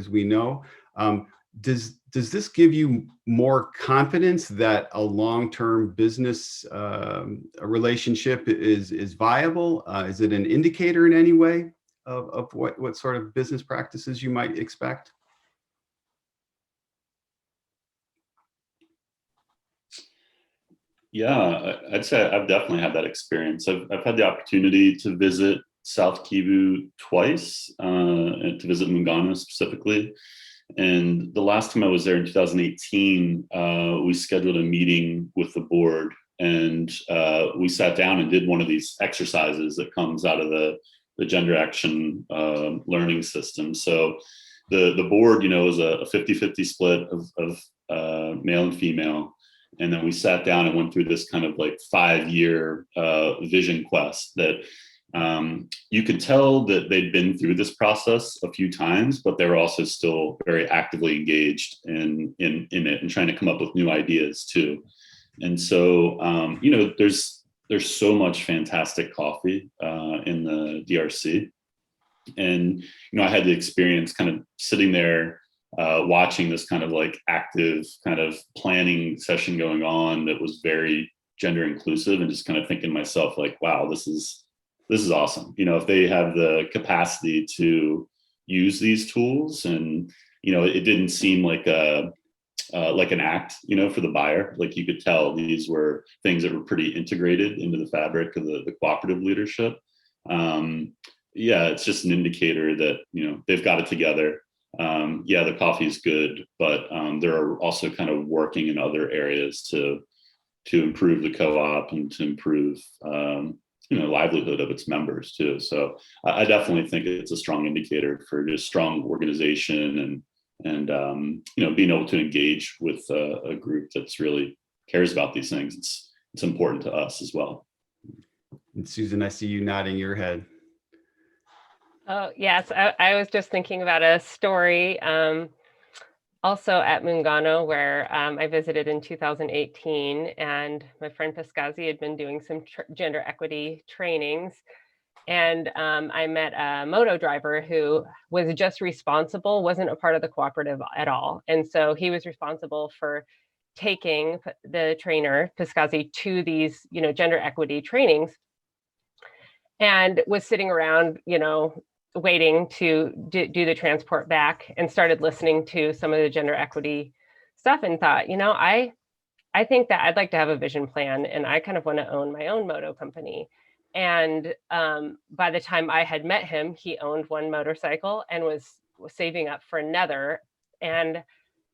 we know. Does this give you more confidence that a long-term business relationship is viable? Is it an indicator in any way of what sort of business practices you might expect? Yeah, I'd say I've definitely had that experience. I've had the opportunity to visit South Kivu twice, and to visit Mungano specifically. And the last time I was there in 2018, we scheduled a meeting with the board, and we sat down and did one of these exercises that comes out of the gender action learning system. So the board, you know, is a 50-50 split of male and female. And then we sat down and went through this kind of like 5-year vision quest that you could tell that they'd been through this process a few times, but they were also still very actively engaged in it and trying to come up with new ideas too. And so, you know, there's so much fantastic coffee in the DRC. And, you know, I had the experience kind of sitting there watching this kind of like active kind of planning session going on that was very gender inclusive, and just kind of thinking to myself like, wow, this is awesome. You know, if they have the capacity to use these tools, and, you know, it didn't seem like an act, you know, for the buyer. Like you could tell these were things that were pretty integrated into the fabric of the cooperative leadership. Yeah, it's just an indicator that, you know, they've got it together. Yeah, the coffee is good, but they're also kind of working in other areas to improve the co-op and to improve, you know, livelihood of its members too. So I definitely think it's a strong indicator for just strong organization and you know, being able to engage with a group that's really cares about these things. It's important to us as well. And Susan, I see you nodding your head. Oh, yes. I was just thinking about a story also at Mungano, where I visited in 2018, and my friend Piscazi had been doing some gender equity trainings. And I met a moto driver who was just responsible, wasn't a part of the cooperative at all. And so he was responsible for taking the trainer, Piscazi, to these, you know, gender equity trainings, and was sitting around, you know, waiting to do the transport back, and started listening to some of the gender equity stuff and thought, you know, I think that I'd like to have a vision plan, and I kind of want to own my own moto company. And by the time I had met him, he owned one motorcycle and was saving up for another. And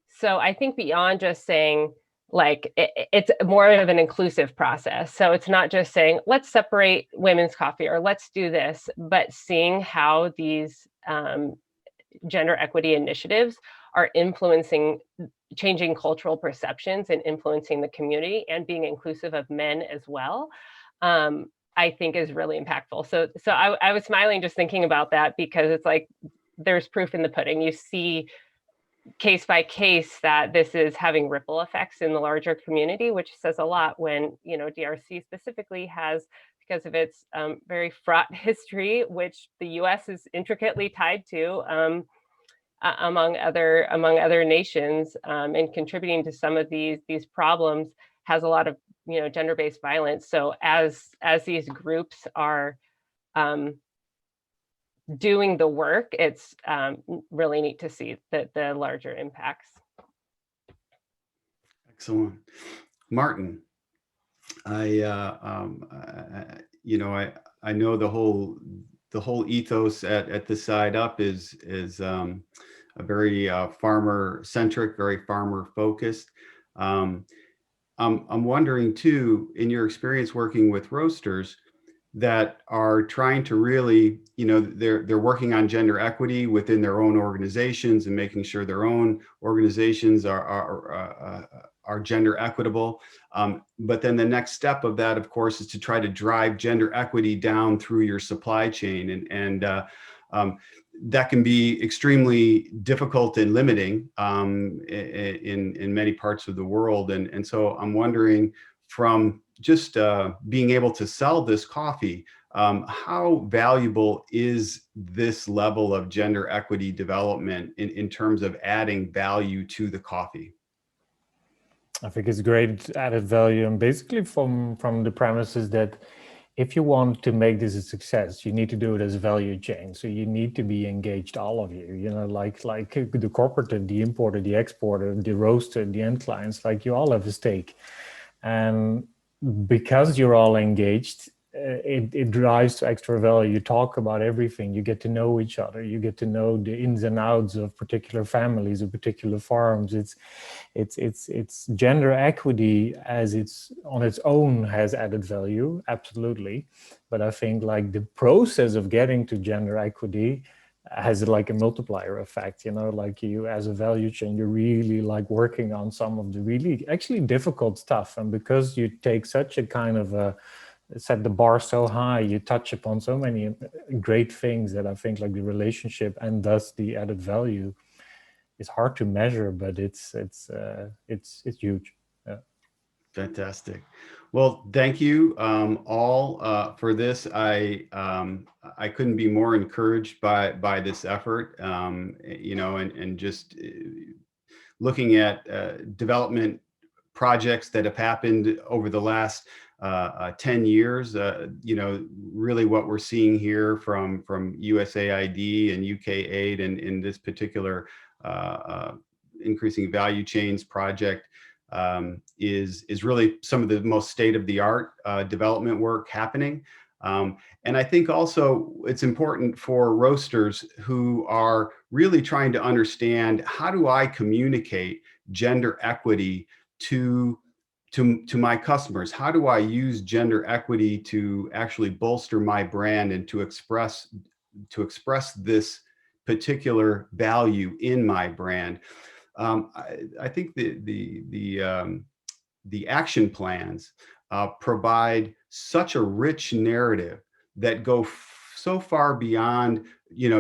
so I think beyond just saying, like, it's more of an inclusive process. So it's not just saying, let's separate women's coffee or let's do this, but seeing how these gender equity initiatives are influencing, changing cultural perceptions and influencing the community, and being inclusive of men as well, I think is really impactful. So I was smiling just thinking about that, because it's like, there's proof in the pudding. You see case by case that this is having ripple effects in the larger community, which says a lot when, you know, DRC specifically has, because of its very fraught history, which the US is intricately tied to, among other nations, and contributing to some of these problems, has a lot of, you know, gender-based violence. So as these groups are doing the work, it's really neat to see the larger impacts. Excellent. Martin, you know, I know the whole ethos at the Side Up is a very farmer centric, very farmer focused. I'm wondering too, in your experience working with roasters that are trying to really, you know, they're working on gender equity within their own organizations and making sure their own organizations are gender equitable. But then the next step of that, of course, is to try to drive gender equity down through your supply chain. And that can be extremely difficult and limiting in many parts of the world. And so I'm wondering, from just being able to sell this coffee, how valuable is this level of gender equity development in terms of adding value to the coffee? I think it's great added value, and basically from the premises that if you want to make this a success, you need to do it as a value chain. So you need to be engaged, all of you, you know, like the corporate, the importer, the exporter, the roaster, the end clients, like you all have a stake. And because you're all engaged, it drives to extra value. You talk about everything, you get to know each other, you get to know the ins and outs of particular families or particular farms. It's gender equity as it's on its own has added value, absolutely. But I think like the process of getting to gender equity has like a multiplier effect, like you as a value chain, you're really like working on some of the really actually difficult stuff. And because you take such a kind of set the bar so high, you touch upon so many great things that I think like the relationship and thus the added value is hard to measure, but it's huge. Yeah. Fantastic. Well, thank you all for this. I couldn't be more encouraged by this effort, and just looking at development projects that have happened over the last 10 years. Really what we're seeing here from USAID and UK aid and in this particular increasing value chains project is really some of the most state-of-the-art development work happening. And I think also it's important for roasters who are really trying to understand, how do I communicate gender equity to my customers? How do I use gender equity to actually bolster my brand and to express this particular value in my brand? I think the action plans provide such a rich narrative that go so far beyond,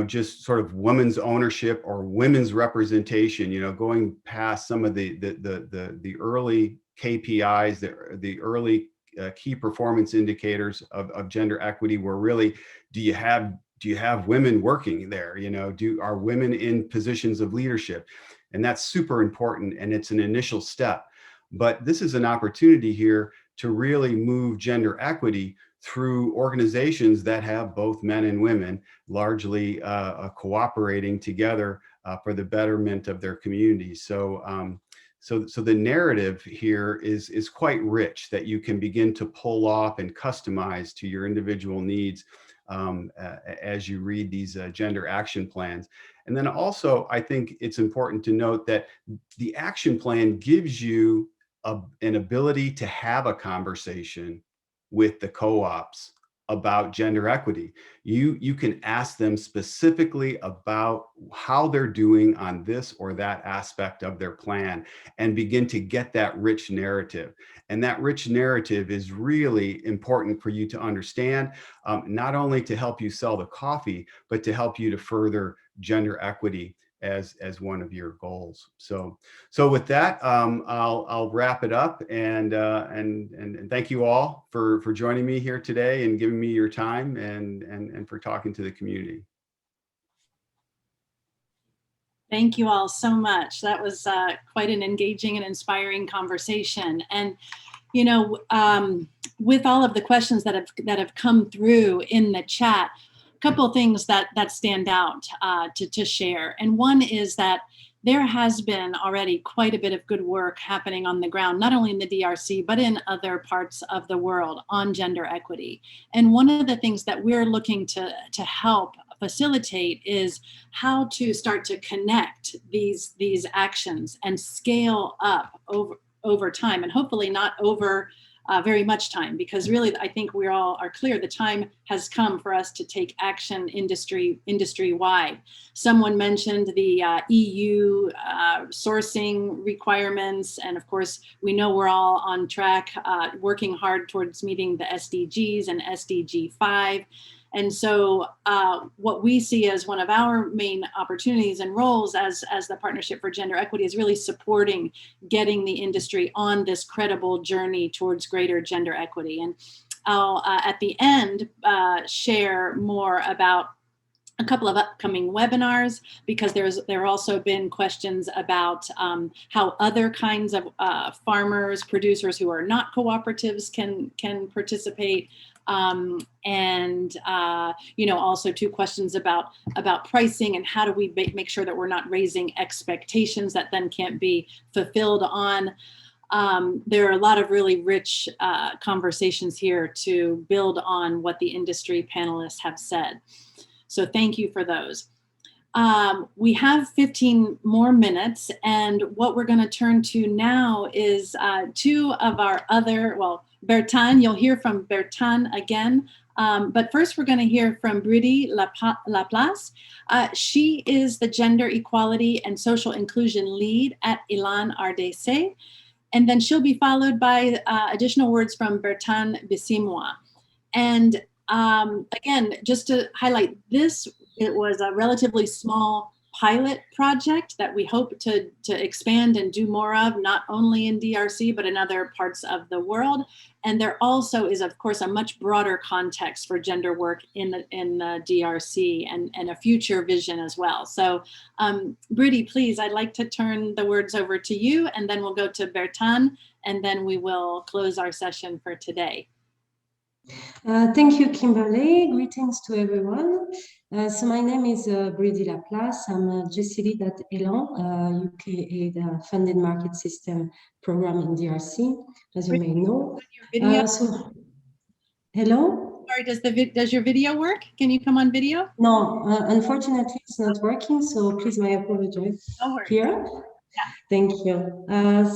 just sort of women's ownership or women's representation. Going past some of the early KPIs, the early key performance indicators of gender equity, where really, do you have women working there? Are women in positions of leadership? And that's super important, and it's an initial step. But this is an opportunity here to really move gender equity through organizations that have both men and women largely cooperating together for the betterment of their communities. So the narrative here is quite rich, that you can begin to pull off and customize to your individual needs as you read these gender action plans. And then also, I think it's important to note that the action plan gives you an ability to have a conversation with the co-ops about gender equity. You can ask them specifically about how they're doing on this or that aspect of their plan and begin to get that rich narrative. And that rich narrative is really important for you to understand, not only to help you sell the coffee, but to help you to further gender equity as one of your goals. So with that, I'll wrap it up, and thank you all for joining me here today and giving me your time and for talking to the community. Thank you all so much. That was quite an engaging and inspiring conversation. And with all of the questions that have come through in the chat, couple of things that stand out to share. And one is that there has been already quite a bit of good work happening on the ground, not only in the DRC, but in other parts of the world on gender equity. And one of the things that we're looking to help facilitate is how to start to connect these actions and scale up over time, and hopefully not over very much time, because really I think we all are clear the time has come for us to take action industry-wide. Someone mentioned the EU sourcing requirements, and of course we know we're all on track working hard towards meeting the SDGs and SDG 5. And so what we see as one of our main opportunities and roles as the Partnership for Gender Equity is really supporting getting the industry on this credible journey towards greater gender equity. And I'll, at the end, share more about a couple of upcoming webinars, because there have also been questions about how other kinds of farmers, producers who are not cooperatives can participate. Also 2 questions about pricing and how do we make sure that we're not raising expectations that then can't be fulfilled on. There are a lot of really rich conversations here to build on what the industry panelists have said. So thank you for those. We have 15 more minutes, and what we're going to turn to now is two of our other, well, Bertan, you'll hear from Bertan again, but first we're going to hear from Bridi Laplace. She is the Gender Equality and Social Inclusion Lead at Elan RDC, and then she'll be followed by additional words from Bertan Bisimwa. And again, just to highlight this, it was a relatively small pilot project that we hope to expand and do more of, not only in DRC, but in other parts of the world. And there also is, of course, a much broader context for gender work in the DRC and a future vision as well. So Bridi, please, I'd like to turn the words over to you, and then we'll go to Bertan, and then we will close our session for today. Thank you, Kimberly. Greetings to everyone. So my name is Bridi Laplace. I'm a GC lead at Elan, UK-aid funded market system program in DRC, as you may know. Hello? Sorry, does your video work? Can you come on video? No, unfortunately, it's not working, so please my apologies. No worries. Here? Yeah. Thank you.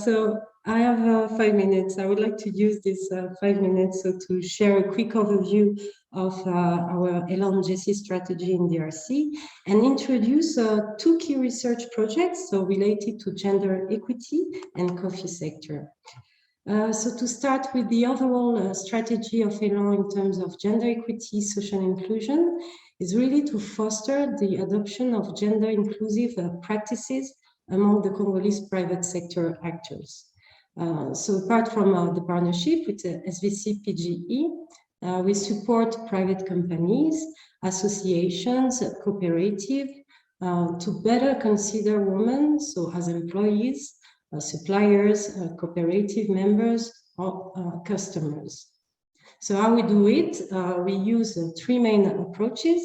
So I have 5 minutes. I would like to use this 5 minutes to share a quick overview of our Elan GC strategy in DRC and introduce two key research projects related to gender equity and coffee sector. So to start with the overall strategy of Elan in terms of gender equity, social inclusion is really to foster the adoption of gender inclusive practices among the Congolese private sector actors. So apart from the partnership with SVC PGE, we support private companies, associations, cooperative to better consider women, so as employees, suppliers, cooperative members, or customers. So how we do it, we use three main approaches.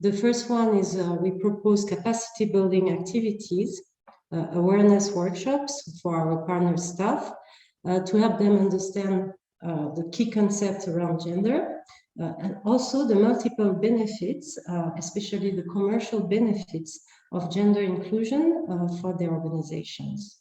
The first one is we propose capacity building activities, awareness workshops for our partner staff to help them understand the key concepts around gender and also the multiple benefits, especially the commercial benefits of gender inclusion for their organizations.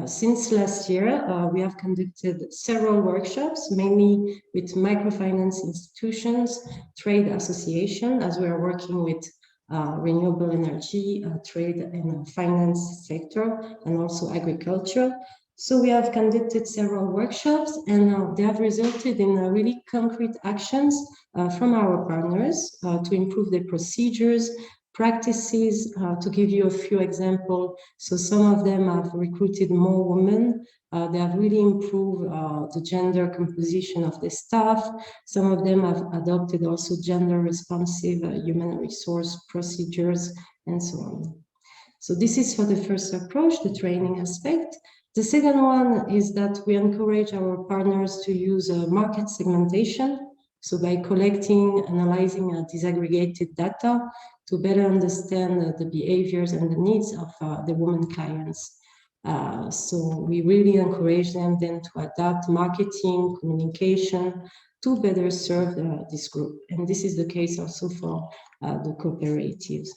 Since last year, we have conducted several workshops, mainly with microfinance institutions, trade associations, as we are working with renewable energy, trade and finance sector, and also agriculture. So we have conducted several workshops, and they have resulted in really concrete actions from our partners to improve their procedures, practices. To give you a few examples, so some of them have recruited more women. They have really improved the gender composition of the staff. Some of them have adopted also gender responsive human resource procedures and so on. So this is for the first approach, the training aspect. The second one is that we encourage our partners to use market segmentation. So by collecting, analyzing disaggregated data to better understand the behaviors and the needs of the women clients. So we really encourage them then to adapt marketing, communication to better serve this group. And this is the case also for the cooperatives.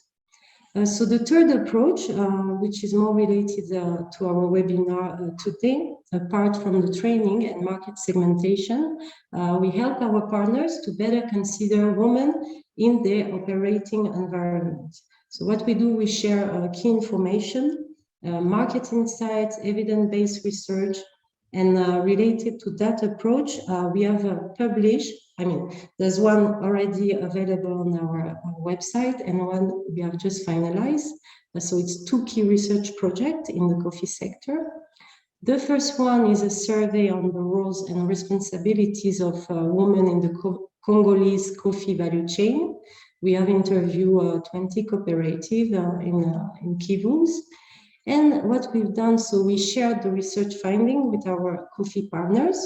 So the third approach, which is more related to our webinar today, apart from the training and market segmentation, we help our partners to better consider women in their operating environment. So what we do, we share key information, market insights, evidence-based research, and related to that approach, we have published, there's one already available on our website and one we have just finalized. So it's two key research projects in the coffee sector. The first one is a survey on the roles and responsibilities of women in the Congolese coffee value chain. We have interviewed 20 cooperatives in Kivus. And what we've done, so we shared the research finding with our coffee partners.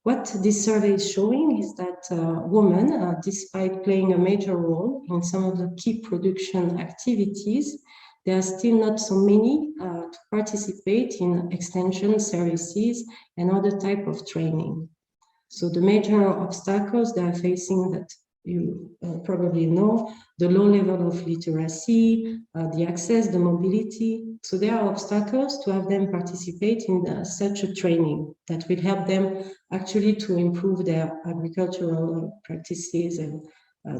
What this survey is showing is that women, despite playing a major role in some of the key production activities, there are still not so many to participate in extension services and other type of training. So the major obstacles they are facing that you probably know, the low level of literacy, the access, the mobility. So there are obstacles to have them participate in such a training that will help them actually to improve their agricultural practices and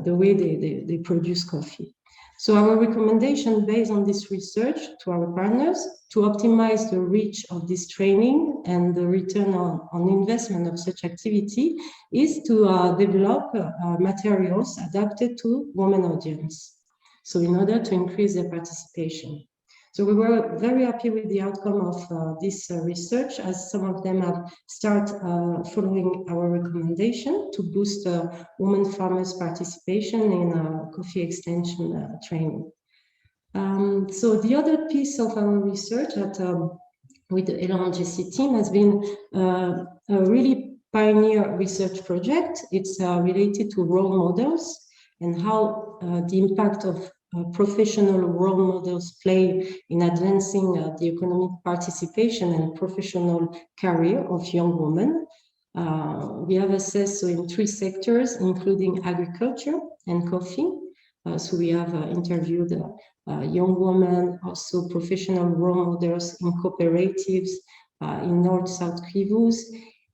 the way they produce coffee. So our recommendation based on this research to our partners to optimize the reach of this training and the return on investment of such activity is to develop materials adapted to women audience. So in order to increase their participation. So we were very happy with the outcome of this research, as some of them have started following our recommendation to boost women farmers' participation in coffee extension training. So the other piece of our research with the LNGC team has been a really pioneer research project. It's related to role models and how the impact of professional role models play in advancing the economic participation and professional career of young women. We have assessed in 3 sectors, including agriculture and coffee. So we have interviewed young women, also professional role models in cooperatives in North-South Kivus.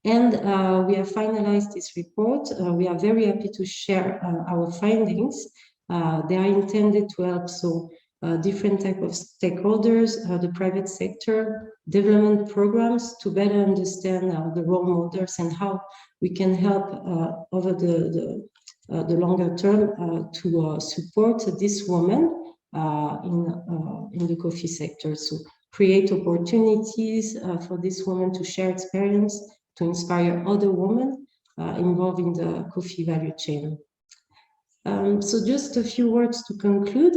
And we have finalized this report. We are very happy to share our findings. They are intended to help different type of stakeholders, the private sector, development programs to better understand the role models and how we can help over the longer term to support this woman in the coffee sector. So create opportunities for this woman to share experience, to inspire other women involved in the coffee value chain. So just a few words to conclude.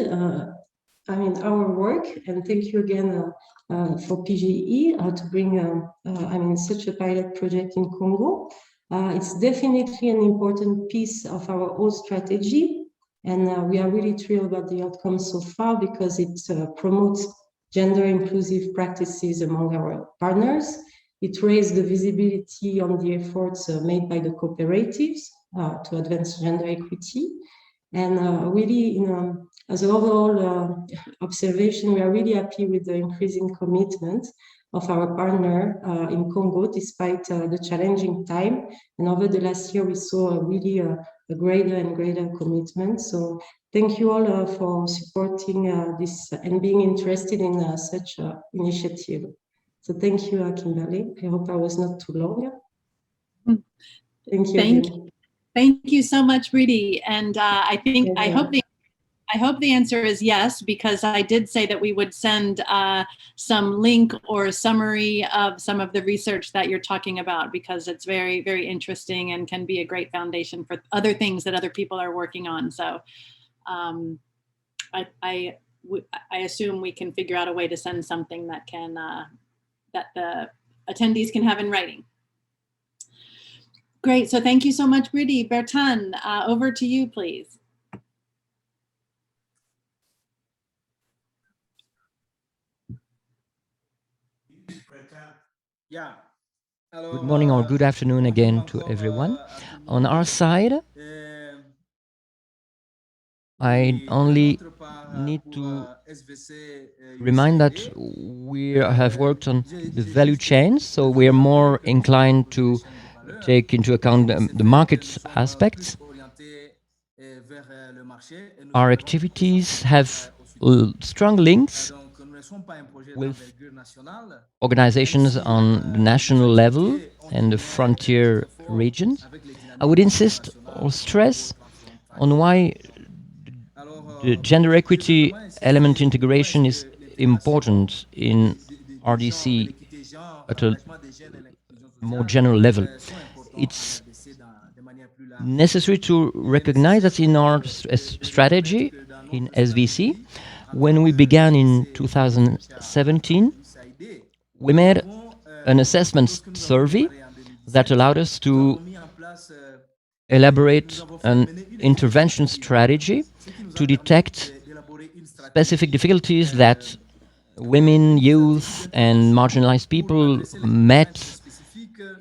I mean, our work, and thank you again for PGE to bring I mean, such a pilot project in Congo. It's definitely an important piece of our whole strategy, and we are really thrilled about the outcome so far because it promotes gender inclusive practices among our partners. It raised the visibility on the efforts made by the cooperatives to advance gender equity. And really, as an overall observation, we are really happy with the increasing commitment of our partner in Congo, despite the challenging time. And over the last year, we saw really a greater and greater commitment. So thank you all for supporting this and being interested in such an initiative. So thank you, Kimberly. I hope I was not too long. Thank you. Thank you so much, Rudy. And I hope the answer is yes, because I did say that we would send some link or summary of some of the research that you're talking about, because it's very, very interesting and can be a great foundation for other things that other people are working on. So I assume we can figure out a way to send something that can that the attendees can have in writing. Great, so thank you so much, Rudy. Bertrand, over to you, please. Good morning or good afternoon again to everyone. On our side, I only need to remind that we have worked on the value chains, so we are more inclined to take into account the market aspects. Our activities have strong links with organizations on the national level and the frontier regions. I would insist or stress on why the gender equity element integration is important in RDC at a more general level. It's necessary to recognize that in our strategy in SVC, when we began in 2017, we made an assessment survey that allowed us to elaborate an intervention strategy to detect specific difficulties that women, youth, and marginalized people met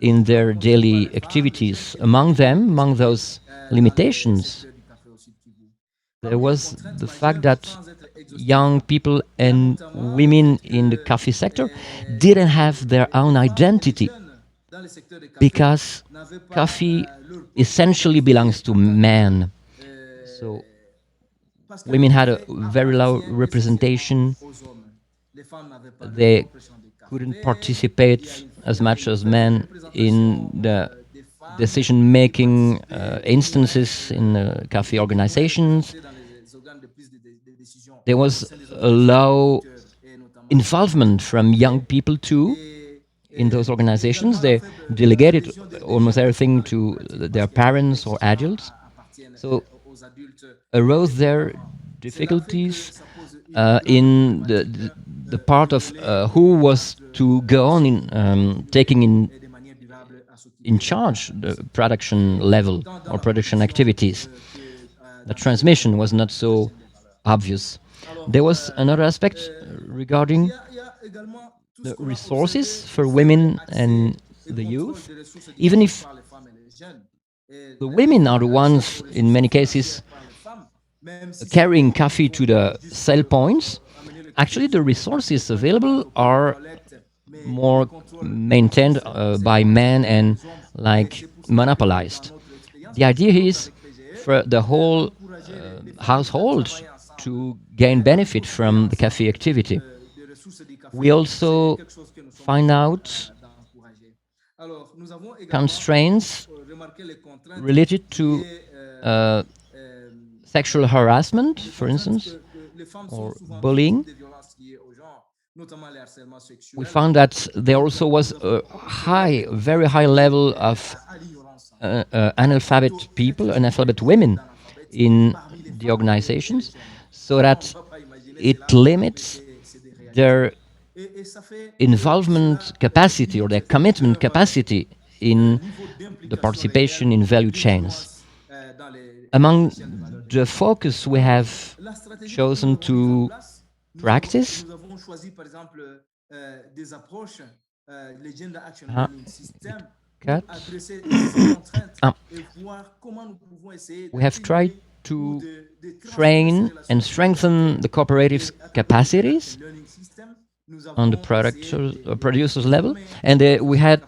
in their daily activities. Among those limitations, there was the fact that young people and women in the coffee sector didn't have their own identity because coffee essentially belongs to men. So women had a very low representation. They couldn't participate as much as men in the decision-making instances in coffee organizations. There was a low involvement from young people too in those organizations. They delegated almost everything to their parents or adults. So arose their difficulties in the part of who was to go on in taking in charge the production level or production activities. The transmission was not so obvious. There was another aspect regarding the resources for women and the youth. Even if the women are the ones, in many cases, carrying coffee to the sell points, actually the resources available are more maintained by men and like monopolized. The idea is for the whole household to gain benefit from the cafe activity. We also find out constraints related to sexual harassment, for instance, or bullying. We found that there also was a very high level of analphabet people, analphabet women in the organizations, so that it limits their involvement capacity or their commitment capacity in the participation in value chains. Among the focus we have chosen to practice, we have tried to train and strengthen the cooperative's capacities on the producers level, and we had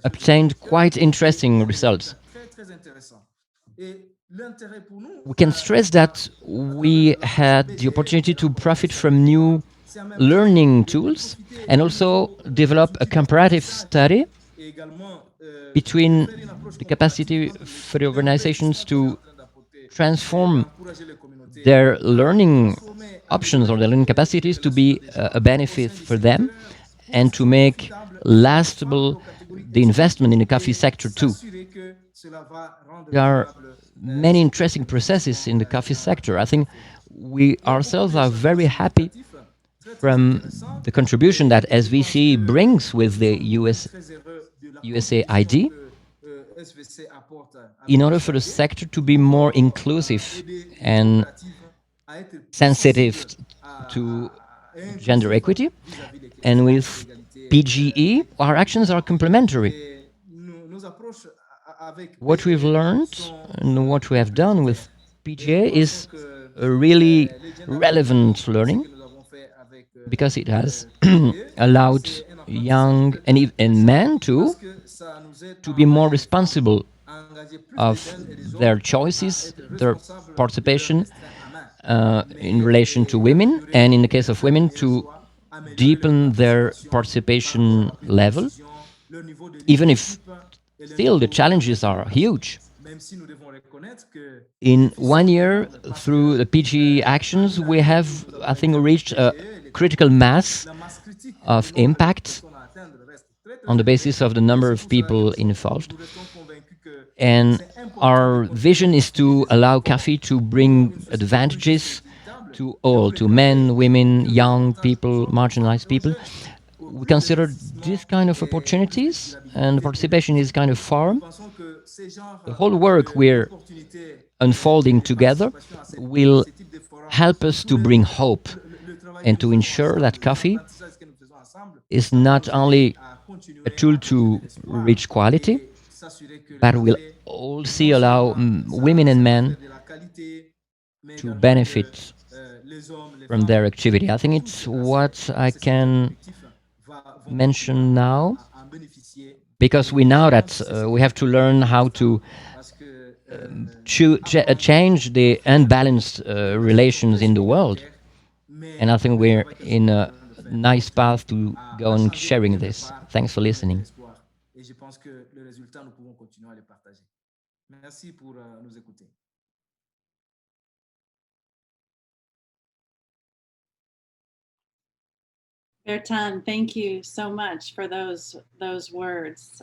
obtained quite interesting results. We can stress that we had the opportunity to profit from new learning tools and also develop a comparative study between the capacity for the organizations to transform their learning options or their learning capacities to be a benefit for them and to make lastable the investment in the coffee sector too. There are many interesting processes in the coffee sector. I think we ourselves are very happy from the contribution that SVC brings with the USA ID in order for the sector to be more inclusive and sensitive to gender equity. And with PGE, our actions are complementary. What we've learned and what we have done with PGA is a really relevant learning because it has allowed young and men too to be more responsible of their choices, their participation in relation to women, and in the case of women to deepen their participation level, even if still the challenges are huge. In 1 year, through the PG actions, we have, I think, reached a critical mass of impact on the basis of the number of people involved. And our vision is to allow CAFI to bring advantages to all, to men, women, young people, marginalized people. We consider this kind of opportunities and participation in this kind of forum. The whole work we're unfolding together will help us to bring hope and to ensure that coffee is not only a tool to reach quality, but will also allow women and men to benefit from their activity. I think it's what I can mention now, because we know that we have to learn how to change the unbalanced relations in the world. And I think we're in a nice path to go on sharing this. Thanks for listening. Et je pense que le résultat, nous pouvons continuer à le partager. Merci pour nous écouter. Bertan, thank you so much for those words.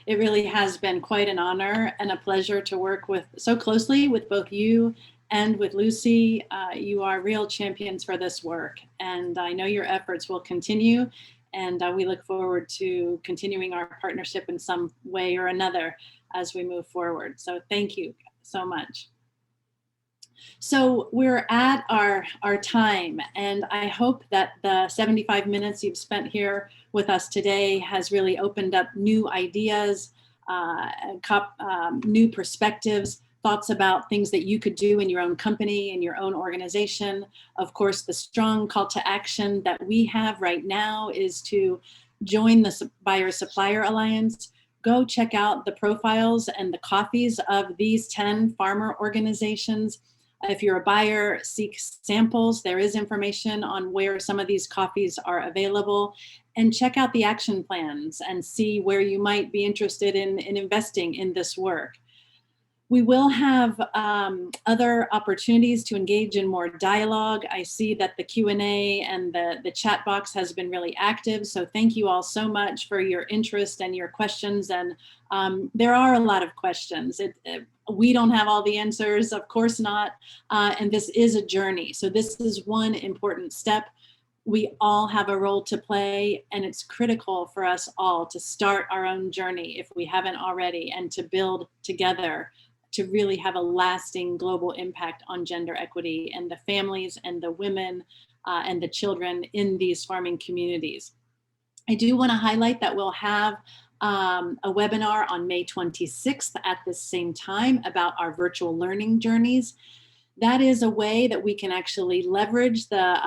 It really has been quite an honor and a pleasure to work with so closely with both you and with Lucy. You are real champions for this work, and I know your efforts will continue, and we look forward to continuing our partnership in some way or another as we move forward. So thank you so much. So we're at our time, and I hope that the 75 minutes you've spent here with us today has really opened up new ideas, new perspectives, thoughts about things that you could do in your own company, in your own organization. Of course, the strong call to action that we have right now is to join the Buyer-Supplier Alliance. Go check out the profiles and the coffees of these 10 farmer organizations. If you're a buyer, seek samples. There is information on where some of these coffees are available, and check out the action plans and see where you might be interested in investing in this work. We will have other opportunities to engage in more dialogue. I see that the Q&A and the chat box has been really active. So thank you all so much for your interest and your questions. And there are a lot of questions. We don't have all the answers, of course not. And this is a journey. So this is one important step. We all have a role to play, and it's critical for us all to start our own journey if we haven't already, and to build together to really have a lasting global impact on gender equity and the families and the women and the children in these farming communities. I do want to highlight that we'll have a webinar on May 26th at the same time about our virtual learning journeys. That is a way that we can actually leverage the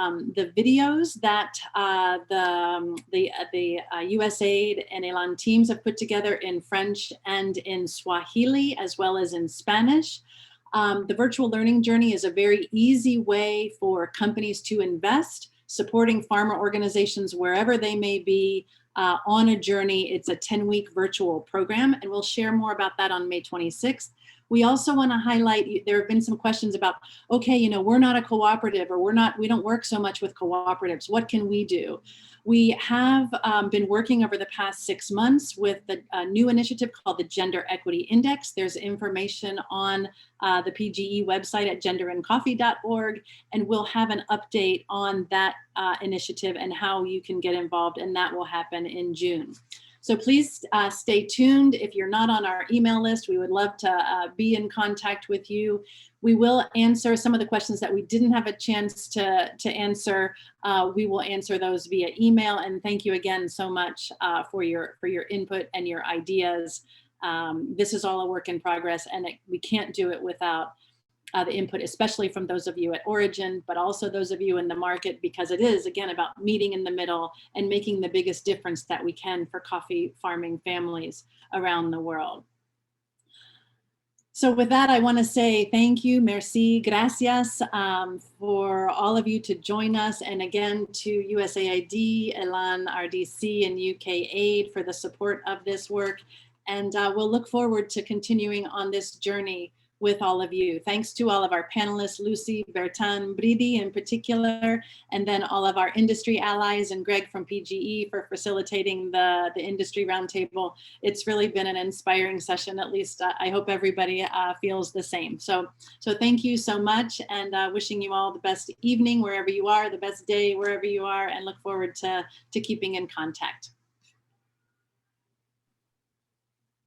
videos that the USAID and ELAN teams have put together in French and in Swahili, as well as in Spanish. The virtual learning journey is a very easy way for companies to invest, supporting farmer organizations wherever they may be on a journey. It's a 10-week virtual program, and we'll share more about that on May 26th. We also want to highlight, there have been some questions about, okay, you know, we're not a cooperative, or we don't work so much with cooperatives. What can we do? We have been working over the past 6 months with a new initiative called the Gender Equity Index. There's information on the PGE website at genderandcoffee.org, and we'll have an update on that initiative and how you can get involved, and that will happen in June. So please stay tuned. If you're not on our email list, we would love to be in contact with you. We will answer some of the questions that we didn't have a chance to answer. We will answer those via email. And thank you again so much for your input and your ideas. This is all a work in progress, and we can't do it without the input, especially from those of you at Origin, but also those of you in the market, because it is, again, about meeting in the middle and making the biggest difference that we can for coffee farming families around the world. So with that, I want to say thank you, merci, gracias, for all of you to join us, and again to USAID, ELAN, RDC, and UK Aid for the support of this work. And we'll look forward to continuing on this journey with all of you. Thanks to all of our panelists, Lucy, Bertan, Bridi in particular, and then all of our industry allies, and Greg from PGE for facilitating the industry roundtable. It's really been an inspiring session. At least I hope everybody feels the same. So thank you so much, and wishing you all the best evening wherever you are, the best day wherever you are, and look forward to keeping in contact.